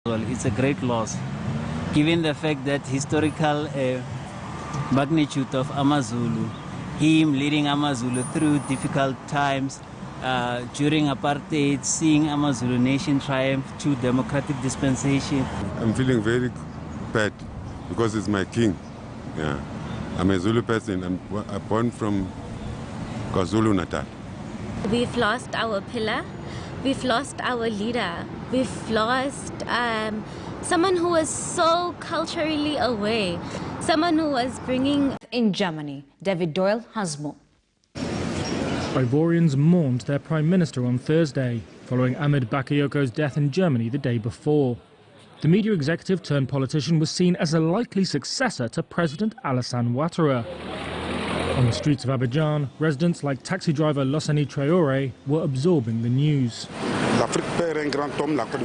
Well, it's a great loss, given the fact that historical magnitude of Amazulu, him leading Amazulu through difficult times during apartheid, seeing Amazulu nation triumph to democratic dispensation. I'm feeling very bad because it's my king. Yeah, I'm a Zulu person. I'm born from KwaZulu-Natal. We've lost our pillar. We've lost our leader. We've lost someone who was so culturally aware, someone who was bringing... In Germany, David Doyle has more. Ivorians mourned their Prime Minister on Thursday, following Ahmed Bakayoko's death in Germany the day before. The media executive turned politician was seen as a likely successor to President Alassane Ouattara. On the streets of Abidjan, residents like taxi driver Losani Traore were absorbing the news.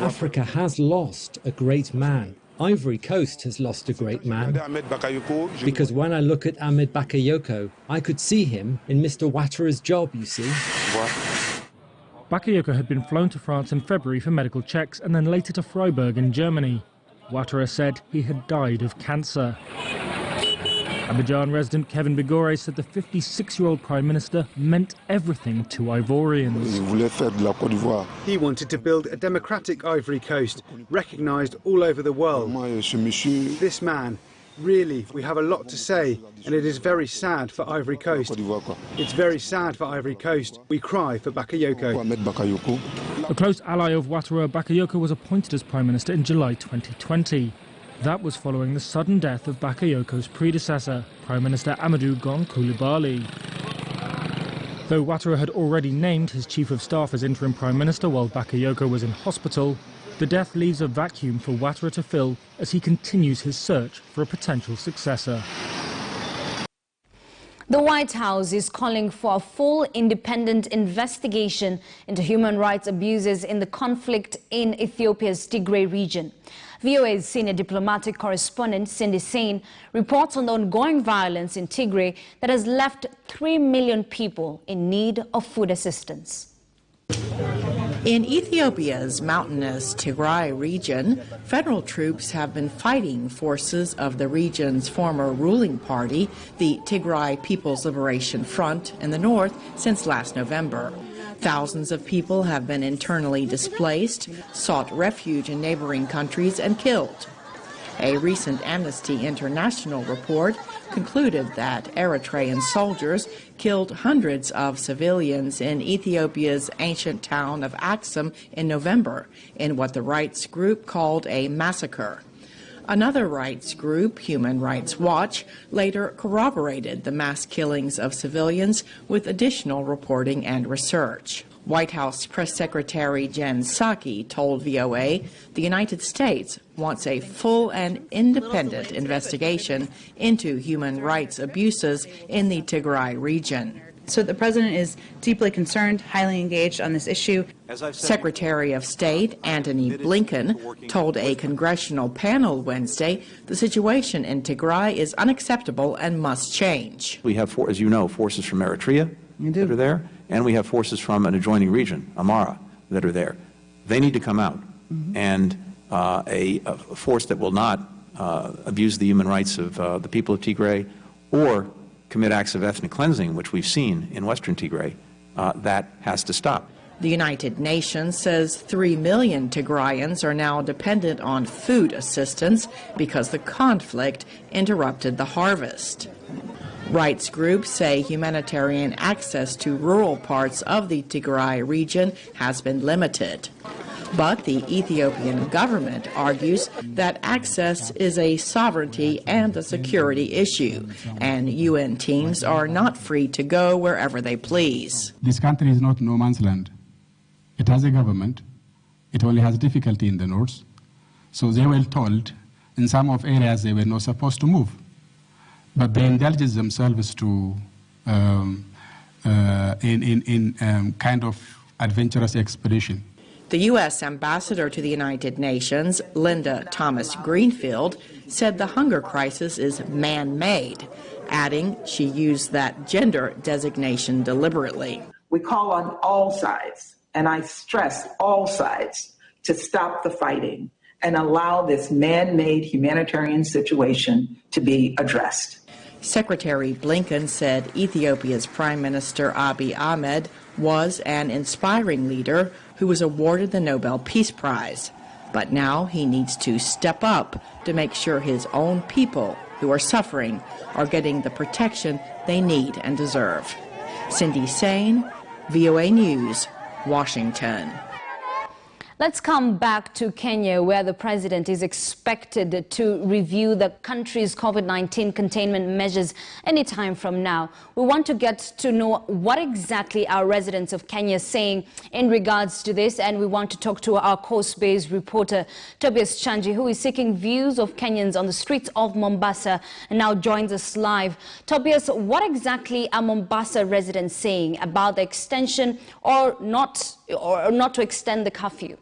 Africa has lost a great man. Ivory Coast has lost a great man. Because when I look at Ahmed Bakayoko, I could see him in Mr. Ouattara's job, you see. Bakayoko had been flown to France in February for medical checks and then later to Freiburg in Germany. Ouattara said he had died of cancer. Abidjan resident Kevin Bigore said the 56-year-old Prime Minister meant everything to Ivorians. He wanted to build a democratic Ivory Coast, recognised all over the world. This man, really, we have a lot to say, and it is very sad for Ivory Coast. It's very sad for Ivory Coast. We cry for Bakayoko. A close ally of Ouattara, Bakayoko was appointed as Prime Minister in July 2020. That was following the sudden death of Bakayoko's predecessor, Prime Minister Amadou Gon Coulibaly. Though Ouattara had already named his Chief of Staff as interim Prime Minister while Bakayoko was in hospital, the death leaves a vacuum for Ouattara to fill as he continues his search for a potential successor. The White House is calling for a full independent investigation into human rights abuses in the conflict in Ethiopia's Tigray region. VOA's senior diplomatic correspondent Cindy Sain reports on the ongoing violence in Tigray that has left 3 million people in need of food assistance. In Ethiopia's mountainous Tigray region, federal troops have been fighting forces of the region's former ruling party, the Tigray People's Liberation Front, in the north since last November. Thousands of people have been internally displaced, sought refuge in neighboring countries, and killed. A recent Amnesty International report concluded that Eritrean soldiers killed hundreds of civilians in Ethiopia's ancient town of Axum in November in what the rights group called a massacre. Another rights group, Human Rights Watch, later corroborated the mass killings of civilians with additional reporting and research. White House Press Secretary Jen Psaki told VOA the United States wants a full and independent investigation into human rights abuses in the Tigray region. So the president is deeply concerned, highly engaged on this issue. Secretary of State Antony Blinken told a congressional panel Wednesday the situation in Tigray is unacceptable and must change. We have, as you know, forces from Eritrea that are there, and we have forces from an adjoining region, Amara, that are there. They need to come out, and a force that will not abuse the human rights of the people of Tigray or commit acts of ethnic cleansing, which we've seen in western Tigray, that has to stop. The United Nations says 3 million Tigrayans are now dependent on food assistance because the conflict interrupted the harvest. Rights groups say humanitarian access to rural parts of the Tigray region has been limited. But the Ethiopian government argues that access is a sovereignty and a security issue, and UN teams are not free to go wherever they please. This country is not no man's land. It has a government. It only has difficulty in the north. So they were told in some of areas they were not supposed to move. But they indulged themselves to kind of adventurous expedition. The U.S. ambassador to the United Nations, Linda Thomas-Greenfield, said the hunger crisis is man-made, adding she used that gender designation deliberately. We call on all sides, and I stress all sides, to stop the fighting and allow this man-made humanitarian situation to be addressed. Secretary Blinken said Ethiopia's Prime Minister Abiy Ahmed was an inspiring leader who was awarded the Nobel Peace Prize. But now he needs to step up to make sure his own people who are suffering are getting the protection they need and deserve. Cindy Sain, VOA News, Washington. Let's come back to Kenya, where the president is expected to review the country's COVID-19 containment measures anytime from now. We want to get to know what exactly our residents of Kenya are saying in regards to this, and we want to talk to our coast-based reporter Tobias Chanji, who is seeking views of Kenyans on the streets of Mombasa and now joins us live. Tobias, what exactly are Mombasa residents saying about the extension or not to extend the curfew?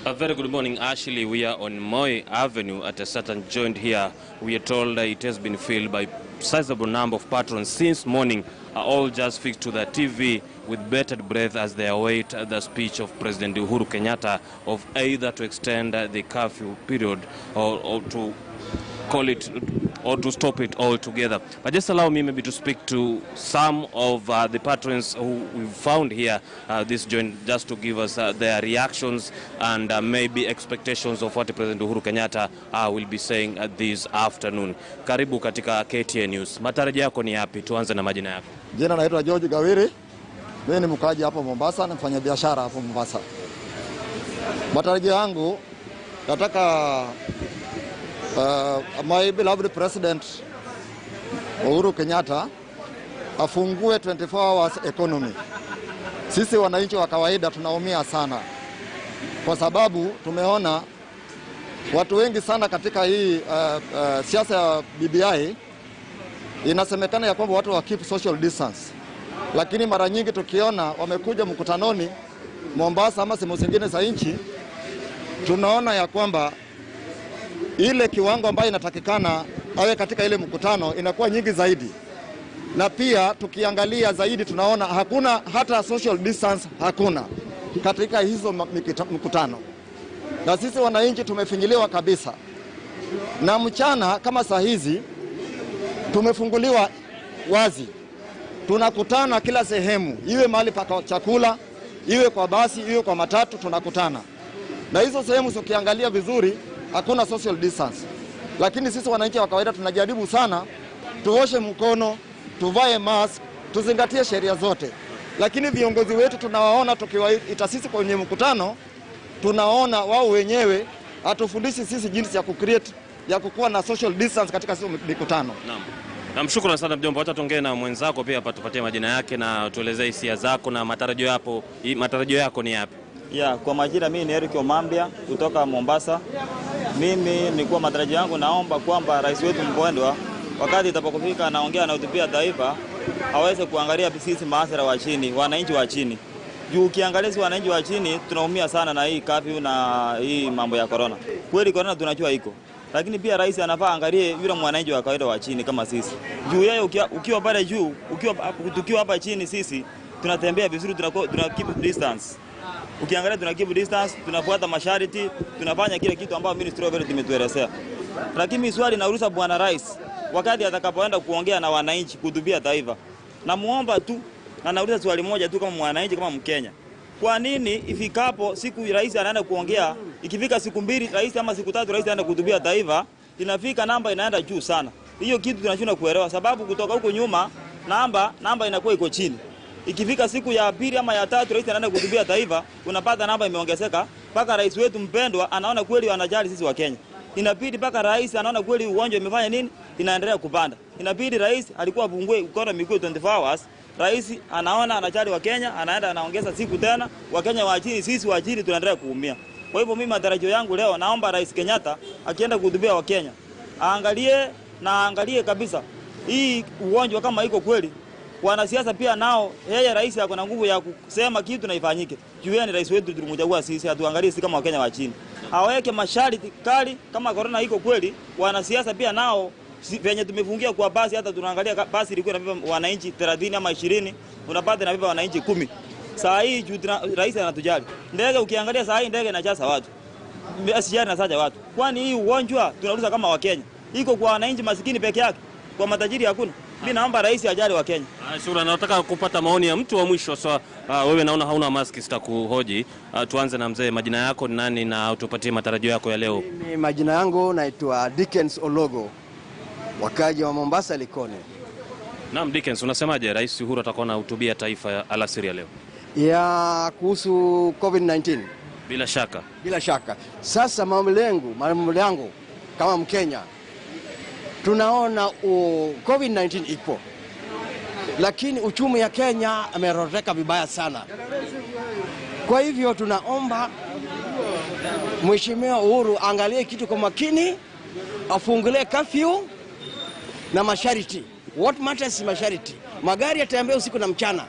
A very good morning, Ashley. We are on Moi Avenue at a certain joint here. We are told that it has been filled by a sizable number of patrons since morning, all just fixed to the TV with bated breath as they await the speech of President Uhuru Kenyatta of either to extend the curfew period or to call it or to stop it altogether. But just allow me maybe to speak to some of the patrons who we've found here this joint, just to give us their reactions and maybe expectations of what President Uhuru Kenyatta will be saying this afternoon. Karibu katika KTN News. Matarajio yako ni yapi? Tuanze na majina yako. Jina naitwa George Gawiri. Mimi ni mkaji hapo Mombasa na mfanya biashara hapo Mombasa. Matarajio yangu nataka my beloved President Uhuru Kenyatta afungue 24 hours economy. Sisi wananchi wa kawaida tunaumia sana, kwa sababu tumeona watu wengi sana katika hii siasa ya BBI. Inasemekana ya kwamba watu wa keep social distance, lakini mara nyingi tukiona wamekuja mkutanoni Mombasa ama sehemu zingine za nchi, tunaona ya kwamba ile kiwango ambayo inatakikana awe katika ile mkutano inakuwa nyingi zaidi. Na pia tukiangalia zaidi tunaona hakuna hata social distance, hakuna katika hizo mkutano. Na sisi wananchi tumefinyiliwa kabisa. Na mchana kama saa hizi tumefunguliwa wazi. Tunakutana kila sehemu, iwe mahali pa chakula, iwe kwa basi, iwe kwa matatu, tunakutana. Na hizo sehemu ukiangalia vizuri hakuna social distance. Lakini sisi wananchi wa kawaida tunajaribu sana tuoshe mkono, tuvae mask, tuzingatie sheria zote. Lakini viongozi wetu tunawaona tukiwaita sisi kwenye mkutano, tunaona wao wenyewe hatufundishi sisi jinsi ya kukuwa na social distance katika mikutano. Naam. Namshukuru sana mjomba. Wacha tuongee na mwenzako pia hapa, tupatie majina yake na tuelezee hisia zako na matarajio yako ni yapi? Kwa majina mimi ni Eric Omambia kutoka Mombasa. Mimi nilikuwa matarajio yangu, naomba kwamba rais wetu mpendwa wakati itapokufika anaongea na utupia taifa aweze kuangalia sisi maasira wa chini, wananchi wa chini. Juu ukiangalia sisi wananchi wa chini tunaumia sana na hii curfew na hii mambo ya corona. Kweli corona tunajua iko, lakini pia rais anafaa angalie yule mwananchi wa kawaida wa chini kama sisi. Juu yeye ukiwa pale juu, tukiwa hapa chini sisi tunatembea vizuri, tuna keep distance. Ukiangalia tuna keep distance, tunafuata masharti, tunafanya kile kitu ambacho Ministry of Health imetuelezea. Lakini swali nauliza bwana rais, wakati atakapoenda kuongea na wananchi kuhutubia taifa, namuomba tu na nauliza swali moja tu kama mwananchi, kama Mkenya. Kwa nini ifikapo siku rais anaenda kuongea, ikifika siku 2 rais ama siku 3 rais anaenda kuhutubia taifa, inafika namba inaenda juu sana? Hiyo kitu tunashindwa kuelewa, sababu kutoka huko nyuma namba inakuwa iko chini. Ikifika siku ya 2 ama ya 3 rais anaenda kuhutubia taifa, unapata namba imeongezeka mpaka rais wetu mpendwa anaona kweli anajali sisi wa Kenya. Inabidi mpaka rais anaona kweli ugonjwa imefanya nini, inaendelea kupanda. Inabidi rais alikuwa afungue economy kwa 24 hours. Rais anaona anajali wa Kenya, anaenda anaongeza siku tena, wa Kenya wa chini, sisi wa chini tunaendelea kuumia. Kwa hivyo mimi matarajio yangu leo, naomba rais Kenyatta akienda kuhutubia wa Kenya aangalie kabisa hii ugonjwa kama iko kweli. Wanasiasa pia nao, yeye rais ako na nguvu ya kusema kitu na ifanyike. Juu yeye ni rais wetu, tulimchagua sisi, hatuangalie sisi kama Wakenya wa chini. Aweke masharti kali kama corona iko kweli. Wanasiasa pia nao venye tumefungia kwa basi, hata tunaangalia basi ilikuwa inabeba wananchi 30 ama 20, unapata inabeba wananchi 10. Saa hii rais anatujali. Ndege ukiangalia saa hii ndege inajaza watu. SGR inasaja watu. Kwani hii ugonjwa tunauliza kama Wakenya. Iko kwa wananchi masikini peke yake. Kwa matajiri hakuna. Mimi naomba rais ajali wa Kenya. Shura, nataka kupata maoni ya mtu wa mwisho. So wewe naona hauna mask, sitakuhoji. Tuanze na mzee, majina yako ni nani na utupatie matarajio yako ya leo? Mimi majina yangu naitwa Dickens Ologo. Wakaji wa Mombasa Likoni. Naam, Dickens, unasemaje Rais Uhuru atakuwa anahutubia taifa alasiri ya leo? Ya kuhusu COVID-19. Bila shaka. Bila shaka. Sasa mambo yangu kama Mkenya tunaona COVID-19 ipo. Lakini uchumi ya Kenya ameroreka vibaya sana. Kwa hivyo tunaomba Mheshimiwa Uhuru angalie kitu kwa makini, afungulie curfew na masharti. What matters is masharti. Magari yatembea usiku na mchana.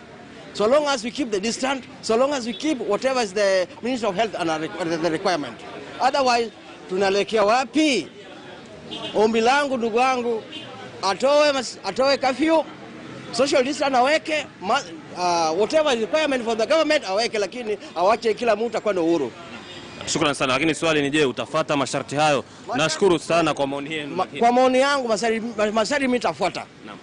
So long as we keep the distance, so long as we keep whatever is the Ministry of Health and the requirement. Otherwise, tunalekea wapi? Ombi langu ndugu wangu, atoe curfew, social distance aweke, whatever is requirement for the government aweke, lakini awache kila mtu akwenda uhuru. Shukrani sana, lakini swali ni je, utafuata masharti hayo? Nashukuru sana kwa maoni yenu. Kwa maoni yangu masharti mimi nitafuata. Naam.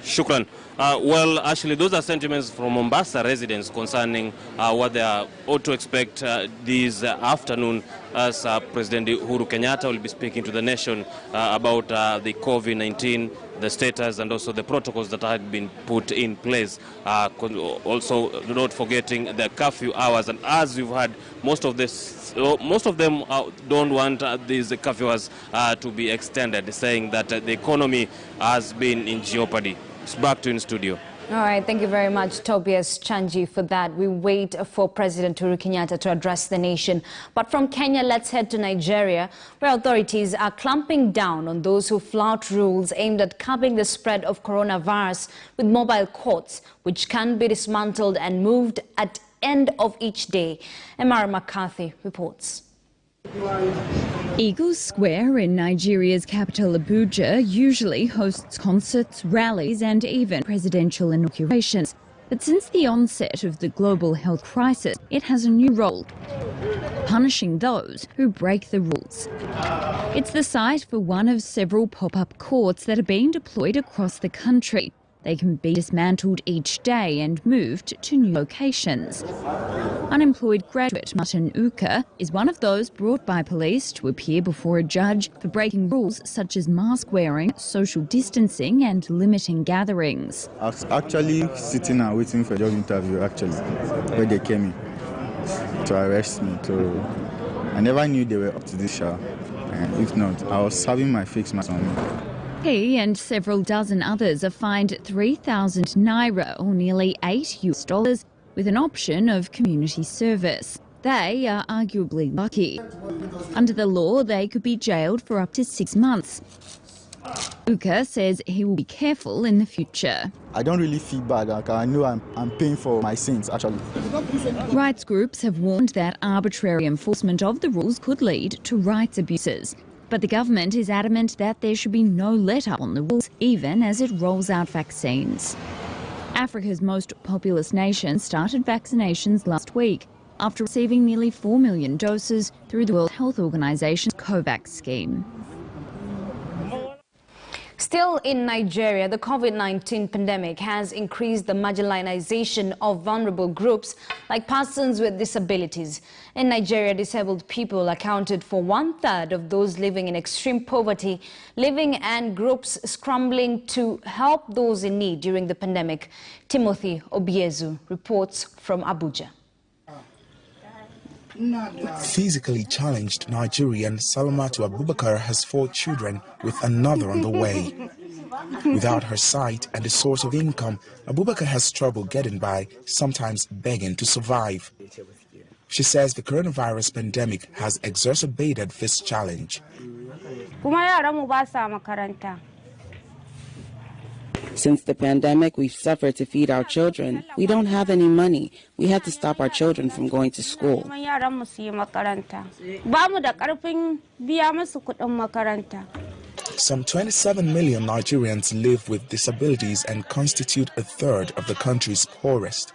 Shukran. Well, actually, those are sentiments from Mombasa residents concerning what they are ought to expect this afternoon as President Uhuru Kenyatta will be speaking to the nation about the COVID-19, the status and also the protocols that had been put in place. Also, not forgetting the curfew hours. And as you've heard, most of them don't want these curfew hours to be extended, saying that the economy has been in jeopardy. It's back to in studio. All right, thank you very much, Tobias Chanji, for that. We wait for President Uhuru Kenyatta to address the nation. But from Kenya, let's head to Nigeria, where authorities are clamping down on those who flout rules aimed at curbing the spread of coronavirus with mobile courts, which can be dismantled and moved at end of each day. Emara McCarthy reports. Eagle Square in Nigeria's capital Abuja usually hosts concerts, rallies and even presidential inaugurations. But since the onset of the global health crisis, it has a new role: punishing those who break the rules. It's the site for one of several pop-up courts that are being deployed across the country. They can be dismantled each day and moved to new locations. Unemployed graduate Martin Uka is one of those brought by police to appear before a judge for breaking rules such as mask wearing, social distancing and limiting gatherings. I was actually sitting and waiting for a job interview, where they came in to arrest me. So I never knew they were up to this show. If not, I was having my face mask on me. He and several dozen others are fined 3,000 naira, or nearly $8, with an option of community service. They are arguably lucky. Under the law, they could be jailed for up to 6 months. Uka says he will be careful in the future. I don't really feel bad. I know I'm paying for my sins, actually. Rights groups have warned that arbitrary enforcement of the rules could lead to rights abuses. But the government is adamant that there should be no let-up on the rules, even as it rolls out vaccines. Africa's most populous nation started vaccinations last week after receiving nearly 4 million doses through the World Health Organization's COVAX scheme. Still in Nigeria, the COVID-19 pandemic has increased the marginalization of vulnerable groups like persons with disabilities. In Nigeria, disabled people accounted for 1/3 of those living in extreme poverty, living and groups scrambling to help those in need during the pandemic. Timothy Obiezu reports from Abuja. Physically challenged Nigerian Salamatu Abubakar has 4 children, with another on the way. Without her sight and a source of income, Abubakar has trouble getting by, sometimes begging to survive. She says the coronavirus pandemic has exacerbated this challenge. Since the pandemic, we've suffered to feed our children. We don't have any money. We had to stop our children from going to school. Some 27 million Nigerians live with disabilities and constitute 1/3 of the country's poorest.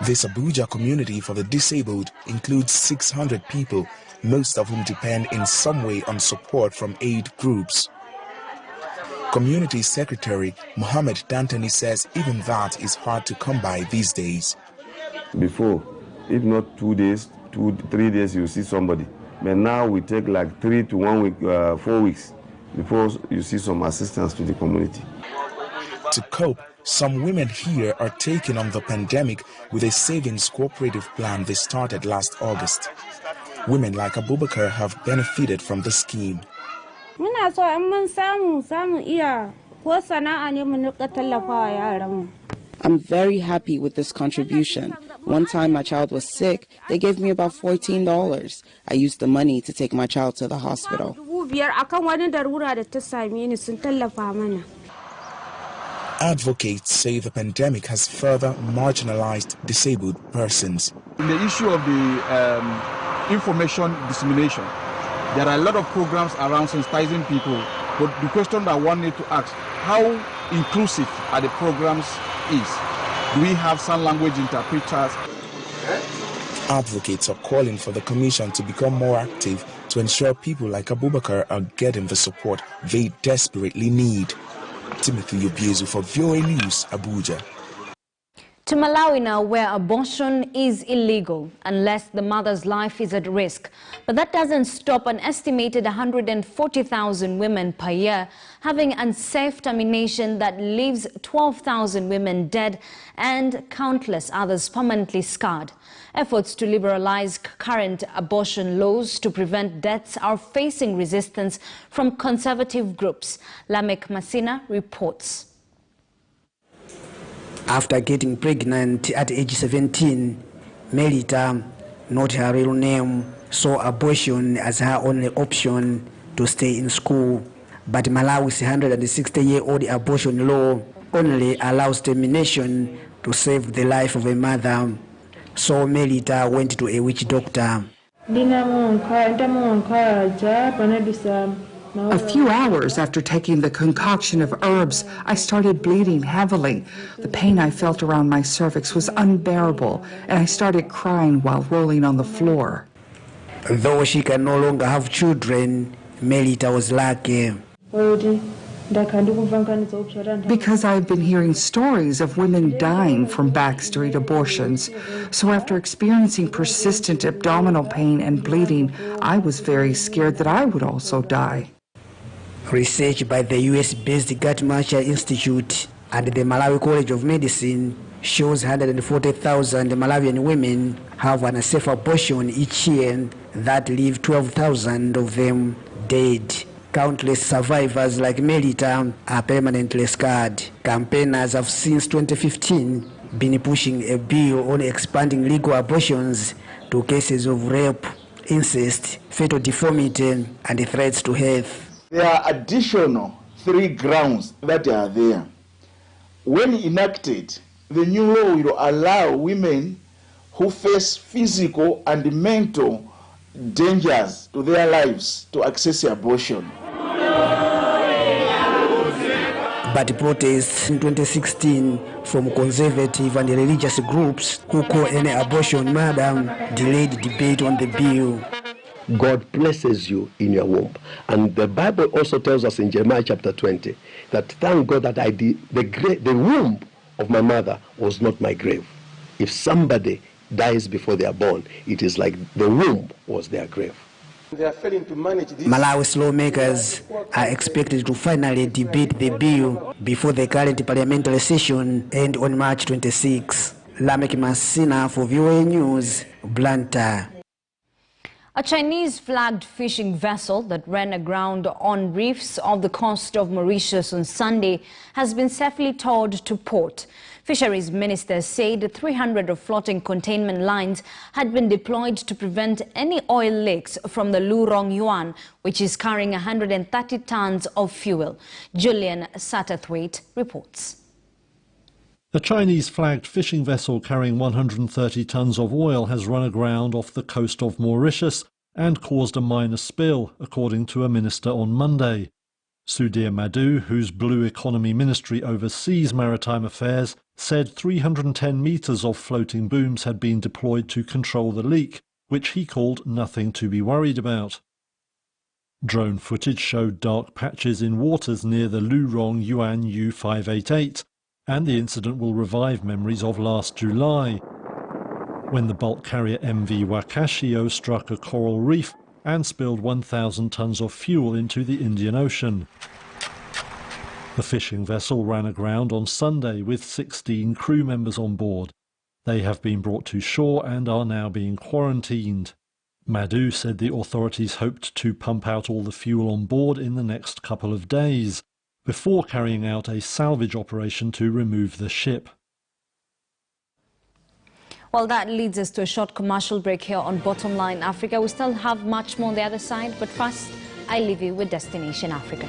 This Abuja community for the disabled includes 600 people, most of whom depend in some way on support from aid groups. Community Secretary Mohammed Dantani says even that is hard to come by these days. Before, if not 2 days, 3 days, you see somebody. But now we take like 3 to 1 week, 4 weeks before you see some assistance to the community. To cope, some women here are taking on the pandemic with a savings cooperative plan they started last August. Women like Abubakar have benefited from the scheme. I'm very happy with this contribution. One time my child was sick, they gave me about $14. I used the money to take my child to the hospital. Advocates say the pandemic has further marginalized disabled persons. In the issue of the information dissemination, there are a lot of programs around sensitizing people, but the question that one needs to ask, how inclusive are the programs is? Do we have sign language interpreters? Advocates are calling for the commission to become more active to ensure people like Abubakar are getting the support they desperately need. Timothy Obiezu for VOA News, Abuja. To Malawi now, where abortion is illegal unless the mother's life is at risk. But that doesn't stop an estimated 140,000 women per year having unsafe termination that leaves 12,000 women dead and countless others permanently scarred. Efforts to liberalize current abortion laws to prevent deaths are facing resistance from conservative groups. Lamek Masina reports. After getting pregnant at age 17, Melita, not her real name, saw abortion as her only option to stay in school. But Malawi's 160-year-old abortion law only allows termination to save the life of a mother. So Melita went to a witch doctor. A few hours after taking the concoction of herbs, I started bleeding heavily. The pain I felt around my cervix was unbearable, and I started crying while rolling on the floor. Though she can no longer have children, Melita was lucky. Because I've been hearing stories of women dying from backstreet abortions. So after experiencing persistent abdominal pain and bleeding, I was very scared that I would also die. Research by the US-based Guttmacher Institute and the Malawi College of Medicine shows 140,000 Malawian women have an unsafe abortion each year that leave 12,000 of them dead. Countless survivors like Melita are permanently scarred. Campaigners have since 2015 been pushing a bill on expanding legal abortions to cases of rape, incest, fetal deformity, and threats to health. There are additional 3 grounds that are there. When enacted, the new law will allow women who face physical and mental dangers to their lives to access abortion. But protests in 2016 from conservative and religious groups who call any abortion murder delayed debate on the bill. God blesses you in your womb. And the Bible also tells us in Jeremiah chapter 20 that thank God that the womb of my mother was not my grave. If somebody dies before they are born, it is like the womb was their grave. They are failing to manage this. Malawi's lawmakers are expected to finally debate the bill before the current parliamentary session ends on March 26. Lamek Masina for VOA News, Blantyre. A Chinese-flagged fishing vessel that ran aground on reefs off the coast of Mauritius on Sunday has been safely towed to port. Fisheries ministers said 300 of floating containment lines had been deployed to prevent any oil leaks from the Lurong Yuan, which is carrying 130 tons of fuel. Julian Satterthwaite reports. A Chinese-flagged fishing vessel carrying 130 tons of oil has run aground off the coast of Mauritius and caused a minor spill, according to a minister on Monday. Sudhir Madhu, whose Blue Economy Ministry oversees maritime affairs, said 310 metres of floating booms had been deployed to control the leak, which he called nothing to be worried about. Drone footage showed dark patches in waters near the Lurong Yuan U588, and the incident will revive memories of last July, when the bulk carrier MV Wakashio struck a coral reef and spilled 1,000 tons of fuel into the Indian Ocean. The fishing vessel ran aground on Sunday with 16 crew members on board. They have been brought to shore and are now being quarantined. Madhu said the authorities hoped to pump out all the fuel on board in the next couple of days, before carrying out a salvage operation to remove the ship. Well, that leads us to a short commercial break here on Bottom Line Africa. We still have much more on the other side, but first, I leave you with Destination Africa.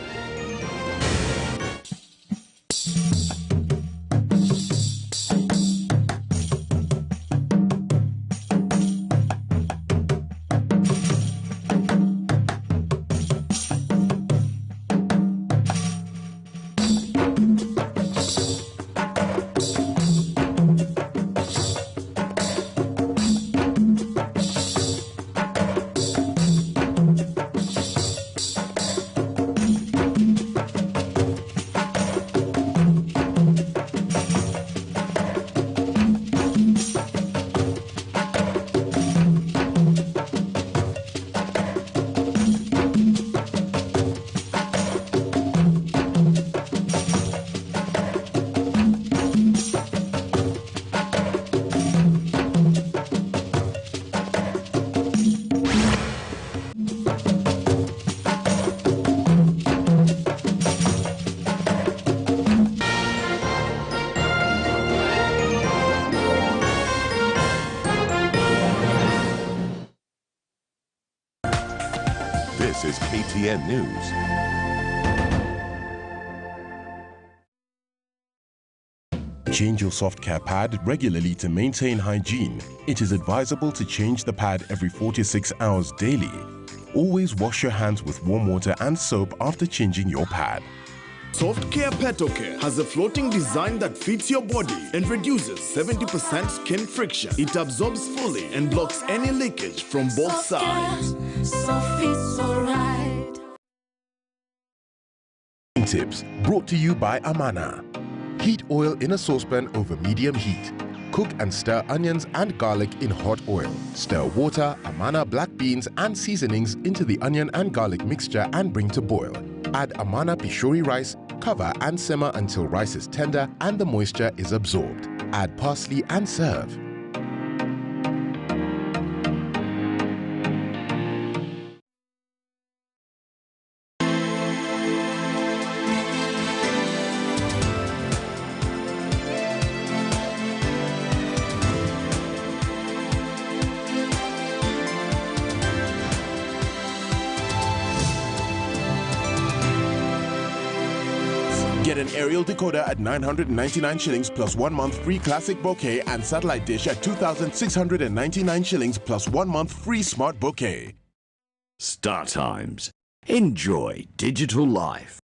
This is KTN News. Change your soft care pad regularly to maintain hygiene. It is advisable to change the pad every 4 to 6 hours daily. Always wash your hands with warm water and soap after changing your pad. Soft Care Peto Care has a floating design that fits your body and reduces 70% skin friction. It absorbs fully and blocks any leakage from both sides. Tips brought to you by Amana. Heat oil in a saucepan over medium heat. Cook and stir onions and garlic in hot oil. Stir water, Amana black beans and seasonings into the onion and garlic mixture and bring to boil. Add Amana Pishori rice, cover and simmer until rice is tender and the moisture is absorbed. Add parsley and serve. Get an aerial decoder at 999 shillings plus 1 month free classic bouquet and satellite dish at 2,699 shillings plus 1 month free smart bouquet. Star Times. Enjoy digital life.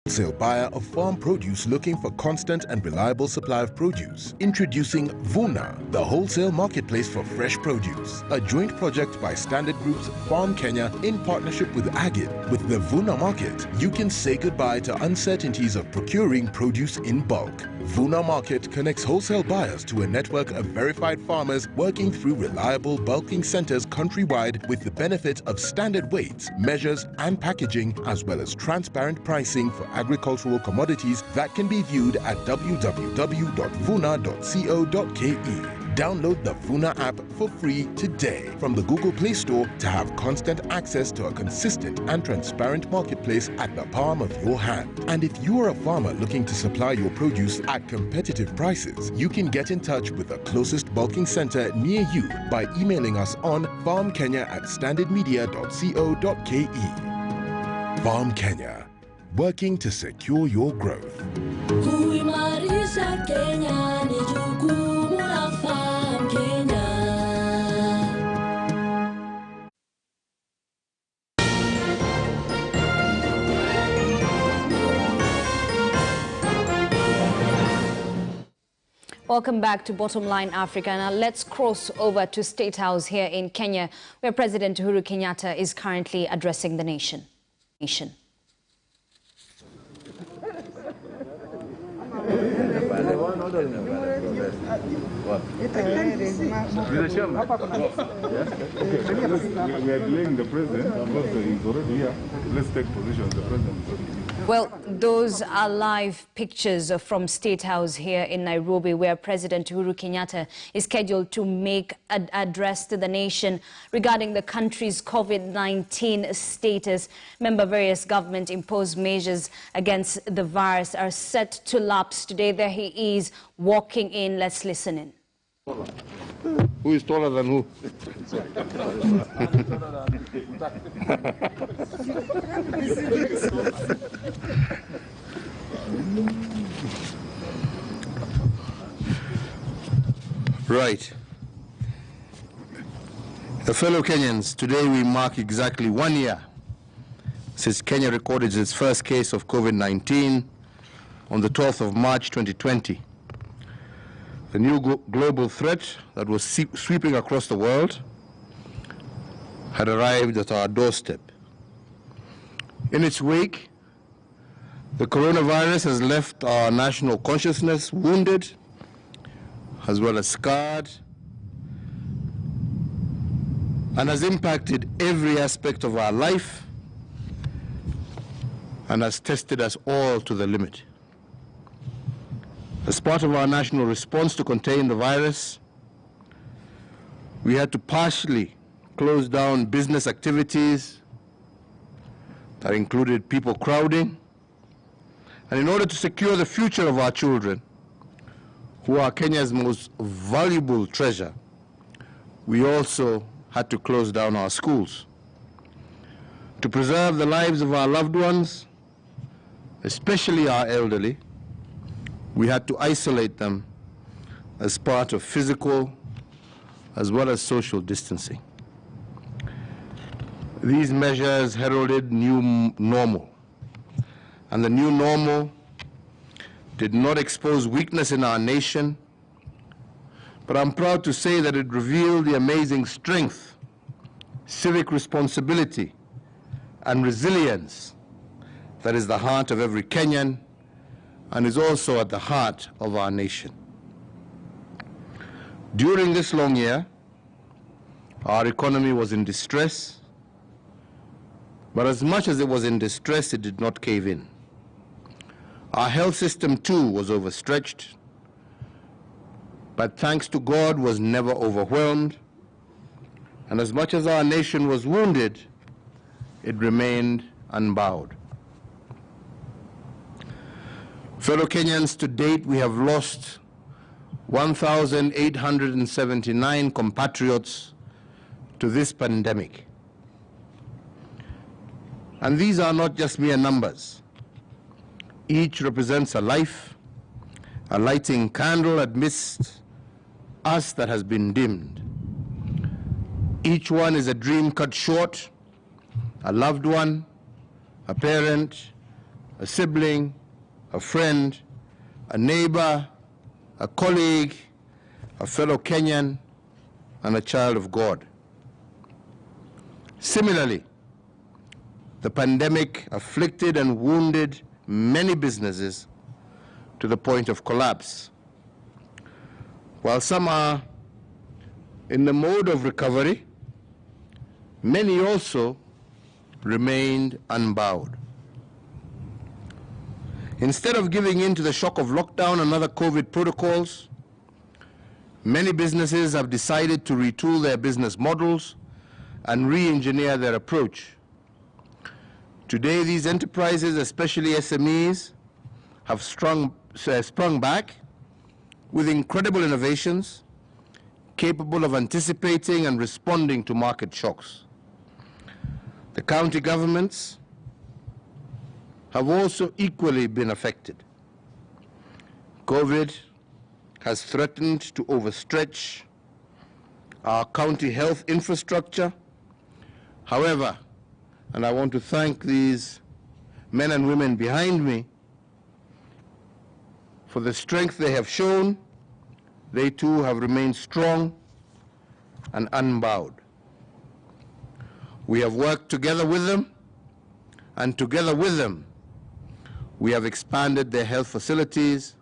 Wholesale buyer of farm produce looking for constant and reliable supply of produce. Introducing Vuna, the wholesale marketplace for fresh produce. A joint project by Standard Group's Farm Kenya in partnership with Agid. With the Vuna Market, you can say goodbye to uncertainties of procuring produce in bulk. Vuna Market connects wholesale buyers to a network of verified farmers working through reliable bulking centers countrywide with the benefit of standard weights, measures and packaging, as well as transparent pricing for agricultural commodities that can be viewed at www.vuna.co.ke. Download the Vuna app for free today from the Google Play Store to have constant access to a consistent and transparent marketplace at the palm of your hand. And if you are a farmer looking to supply your produce at competitive prices, you can get in touch with the closest bulking center near you by emailing us on farmkenya@standardmedia.co.ke. Farm Kenya, working to secure your growth. Welcome back to Bottom Line Africa. Now let's cross over to State House here in Kenya, where President Uhuru Kenyatta is currently addressing the nation. We are delaying the president because he's already here. Let's take position. The president is already here. Well, those are live pictures from State House here in Nairobi, where President Uhuru Kenyatta is scheduled to make an address to the nation regarding the country's COVID-19 status. Remember, various government-imposed measures against the virus are set to lapse today. There he is walking in. Let's listen in. Who is taller than who? Right. Fellow Kenyans, today we mark exactly 1 year since Kenya recorded its first case of COVID-19 on the 12th of March 2020. The new global threat that was sweeping across the world had arrived at our doorstep. In its wake, the coronavirus has left our national consciousness wounded, as well as scarred, and has impacted every aspect of our life and has tested us all to the limit. As part of our national response to contain the virus, we had to partially close down business activities that included people crowding. And in order to secure the future of our children, who are Kenya's most valuable treasure, we also had to close down our schools. To preserve the lives of our loved ones, especially our elderly, we had to isolate them as part of physical as well as social distancing. These measures heralded new normal, and the new normal did not expose weakness in our nation, but I'm proud to say that it revealed the amazing strength, civic responsibility, and resilience that is the heart of every Kenyan and is also at the heart of our nation. During this long year, our economy was in distress, but as much as it was in distress, it did not cave in. Our health system too was overstretched, but thanks to God was never overwhelmed, and as much as our nation was wounded, it remained unbowed. Fellow Kenyans, to date we have lost 1,879 compatriots to this pandemic. And these are not just mere numbers. Each represents a life, a lighting candle amidst us that has been dimmed. Each one is a dream cut short, a loved one, a parent, a sibling, a friend, a neighbor, a colleague, a fellow Kenyan, and a child of God. Similarly, the pandemic afflicted and wounded many businesses to the point of collapse. While some are in the mode of recovery, many also remained unbowed. Instead of giving in to the shock of lockdown and other COVID protocols, many businesses have decided to retool their business models and re-engineer their approach. Today, these enterprises, especially SMEs, have sprung back with incredible innovations, capable of anticipating and responding to market shocks. The county governments have also equally been affected. COVID has threatened to overstretch our county health infrastructure. However, and I want to thank these men and women behind me for the strength they have shown they too have remained strong and unbowed. We have worked together with them, and together with them, we have expanded their health facilities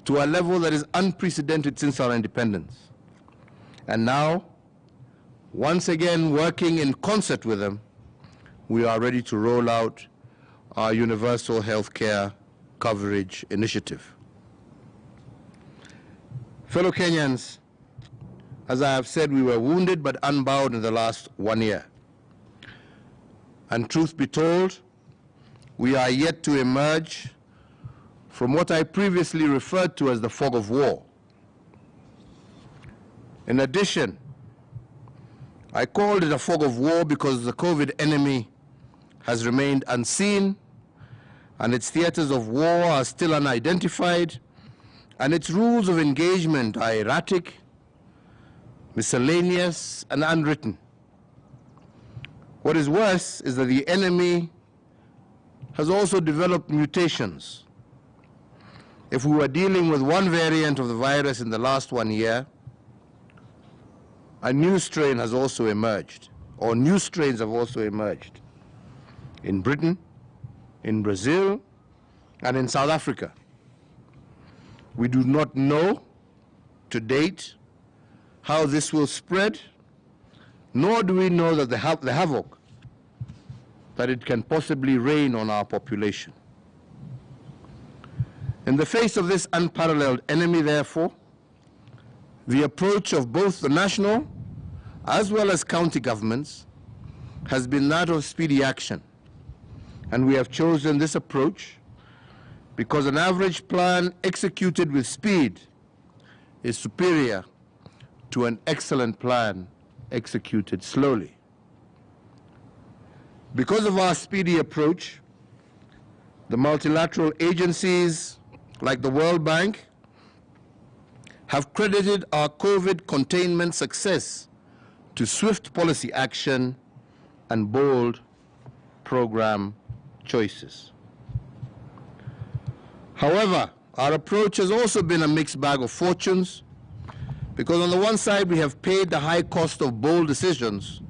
to a level that is unprecedented since our independence. And now, once again, working in concert with them, we are ready to roll out our universal health care coverage initiative. Fellow Kenyans, as I have said, we were wounded but unbowed in the last 1 year. And truth be told, we are yet to emerge from what I previously referred to as the fog of war. In addition, I called it a fog of war because the COVID enemy has remained unseen, and its theaters of war are still unidentified, and its rules of engagement are erratic, miscellaneous, and unwritten. What is worse is that the enemy has also developed mutations. If we were dealing with one variant of the virus in the last 1 year, a new strain has also emerged, or new strains have also emerged in Britain, in Brazil, and in South Africa. We do not know to date how this will spread, nor do we know that the havoc that it can possibly rain on our population. In the face of this unparalleled enemy, therefore, the approach of both the national as well as county governments has been that of speedy action. And we have chosen this approach because an average plan executed with speed is superior to an excellent plan executed slowly. Because of our speedy approach, the multilateral agencies like the World Bank have credited our COVID containment success to swift policy action and bold program choices. However, our approach has also been a mixed bag of fortunes, because on the one side we have paid the high cost of bold decisions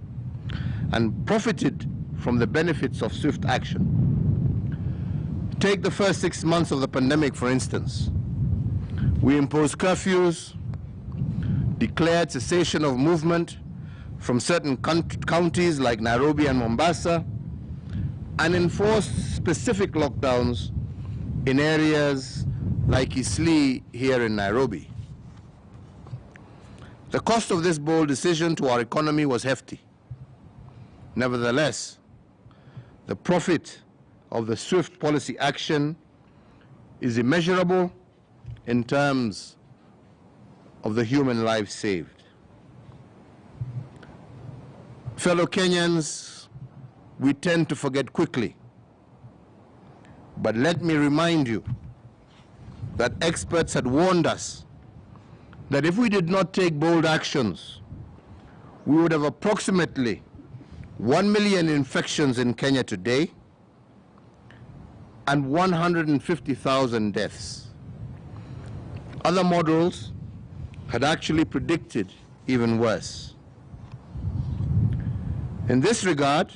and profited from the benefits of swift action. Take the first 6 months of the pandemic, for instance. We imposed curfews, declared cessation of movement from certain counties like Nairobi and Mombasa, and enforced specific lockdowns in areas like Isli here in Nairobi. The cost of this bold decision to our economy was hefty. Nevertheless, the profit of the swift policy action is immeasurable in terms of the human lives saved. Fellow Kenyans, we tend to forget quickly. But let me remind you that experts had warned us that if we did not take bold actions, we would have approximately 1 million infections in Kenya today and 150,000 deaths. Other models had actually predicted even worse. In this regard,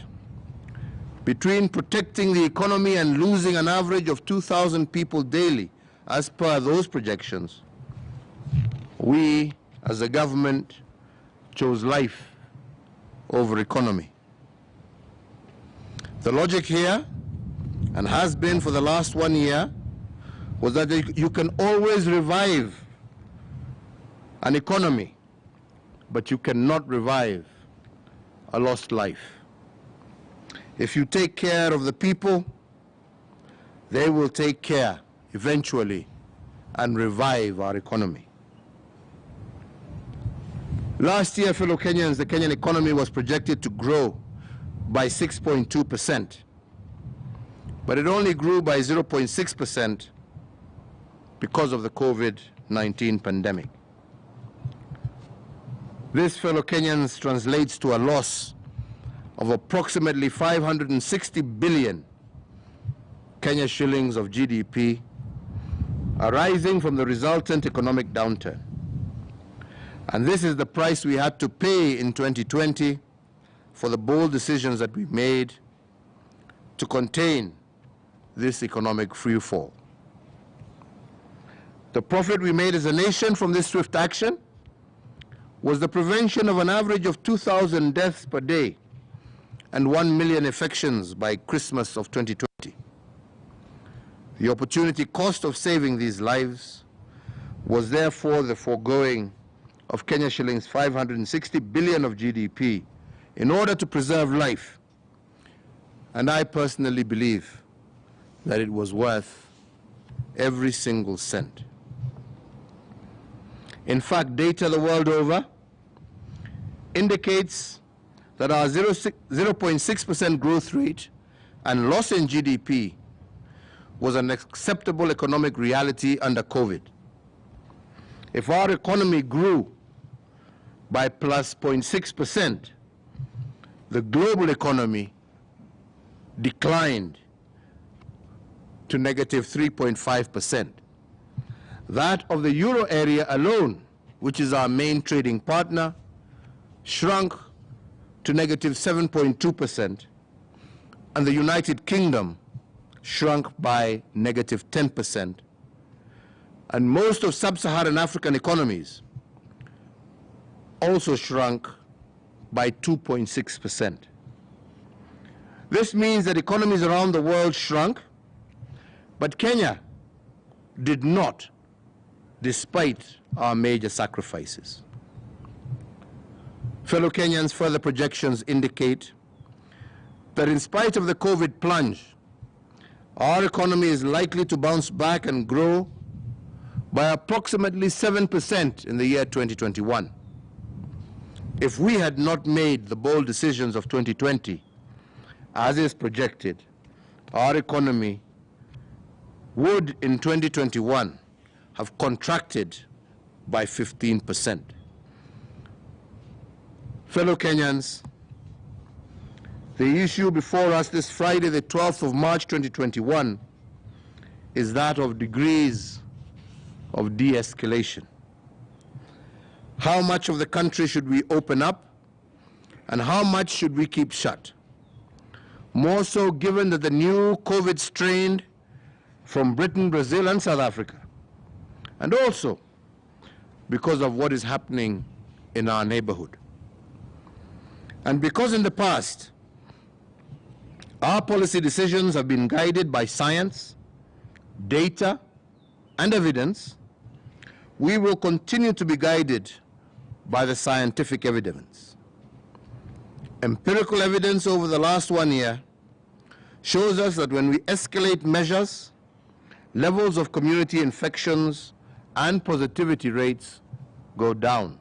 between protecting the economy and losing an average of 2,000 people daily, as per those projections, we, as a government, chose life over economy. The logic here, and has been for the last 1 year, was that you can always revive an economy, but you cannot revive a lost life. If you take care of the people, they will take care eventually and revive our economy. Last year, fellow Kenyans, the Kenyan economy was projected to grow by 6.2%, but it only grew by 0.6% because of the COVID-19 pandemic. This, fellow Kenyans, translates to a loss of approximately 560 billion Kenya shillings of GDP arising from the resultant economic downturn. And this is the price we had to pay in 2020 for the bold decisions that we made to contain this economic freefall. The profit we made as a nation from this swift action was the prevention of an average of 2,000 deaths per day and 1 million infections by Christmas of 2020. The opportunity cost of saving these lives was therefore the foregoing of Kenya shillings 560 billion of GDP in order to preserve life. And I personally believe that it was worth every single cent. In fact, data the world over indicates that our 0.6% growth rate and loss in GDP was an acceptable economic reality under COVID. If our economy grew by plus 0.6%, the global economy declined to negative 3.5%. That of the euro area alone, which is our main trading partner, shrunk to negative 7.2%, and the United Kingdom shrunk by negative 10%. And most of sub-Saharan African economies also shrunk by 2.6%. This means that economies around the world shrunk, but Kenya did not, despite our major sacrifices. Fellow Kenyans, further projections indicate that in spite of the COVID plunge, our economy is likely to bounce back and grow by approximately 7% in the year 2021. If we had not made the bold decisions of 2020, as is projected, our economy would in 2021 have contracted by 15%. Fellow Kenyans, the issue before us this Friday, the 12th of March 2021, is that of degrees of de-escalation. How much of the country should we open up, and how much should we keep shut? More so given that the new COVID strain from Britain, Brazil, and South Africa, and also because of what is happening in our neighborhood. And because in the past, our policy decisions have been guided by science, data, and evidence, we will continue to be guided by the scientific evidence. Empirical evidence over the last 1 year shows us that when we escalate measures, levels of community infections and positivity rates go down.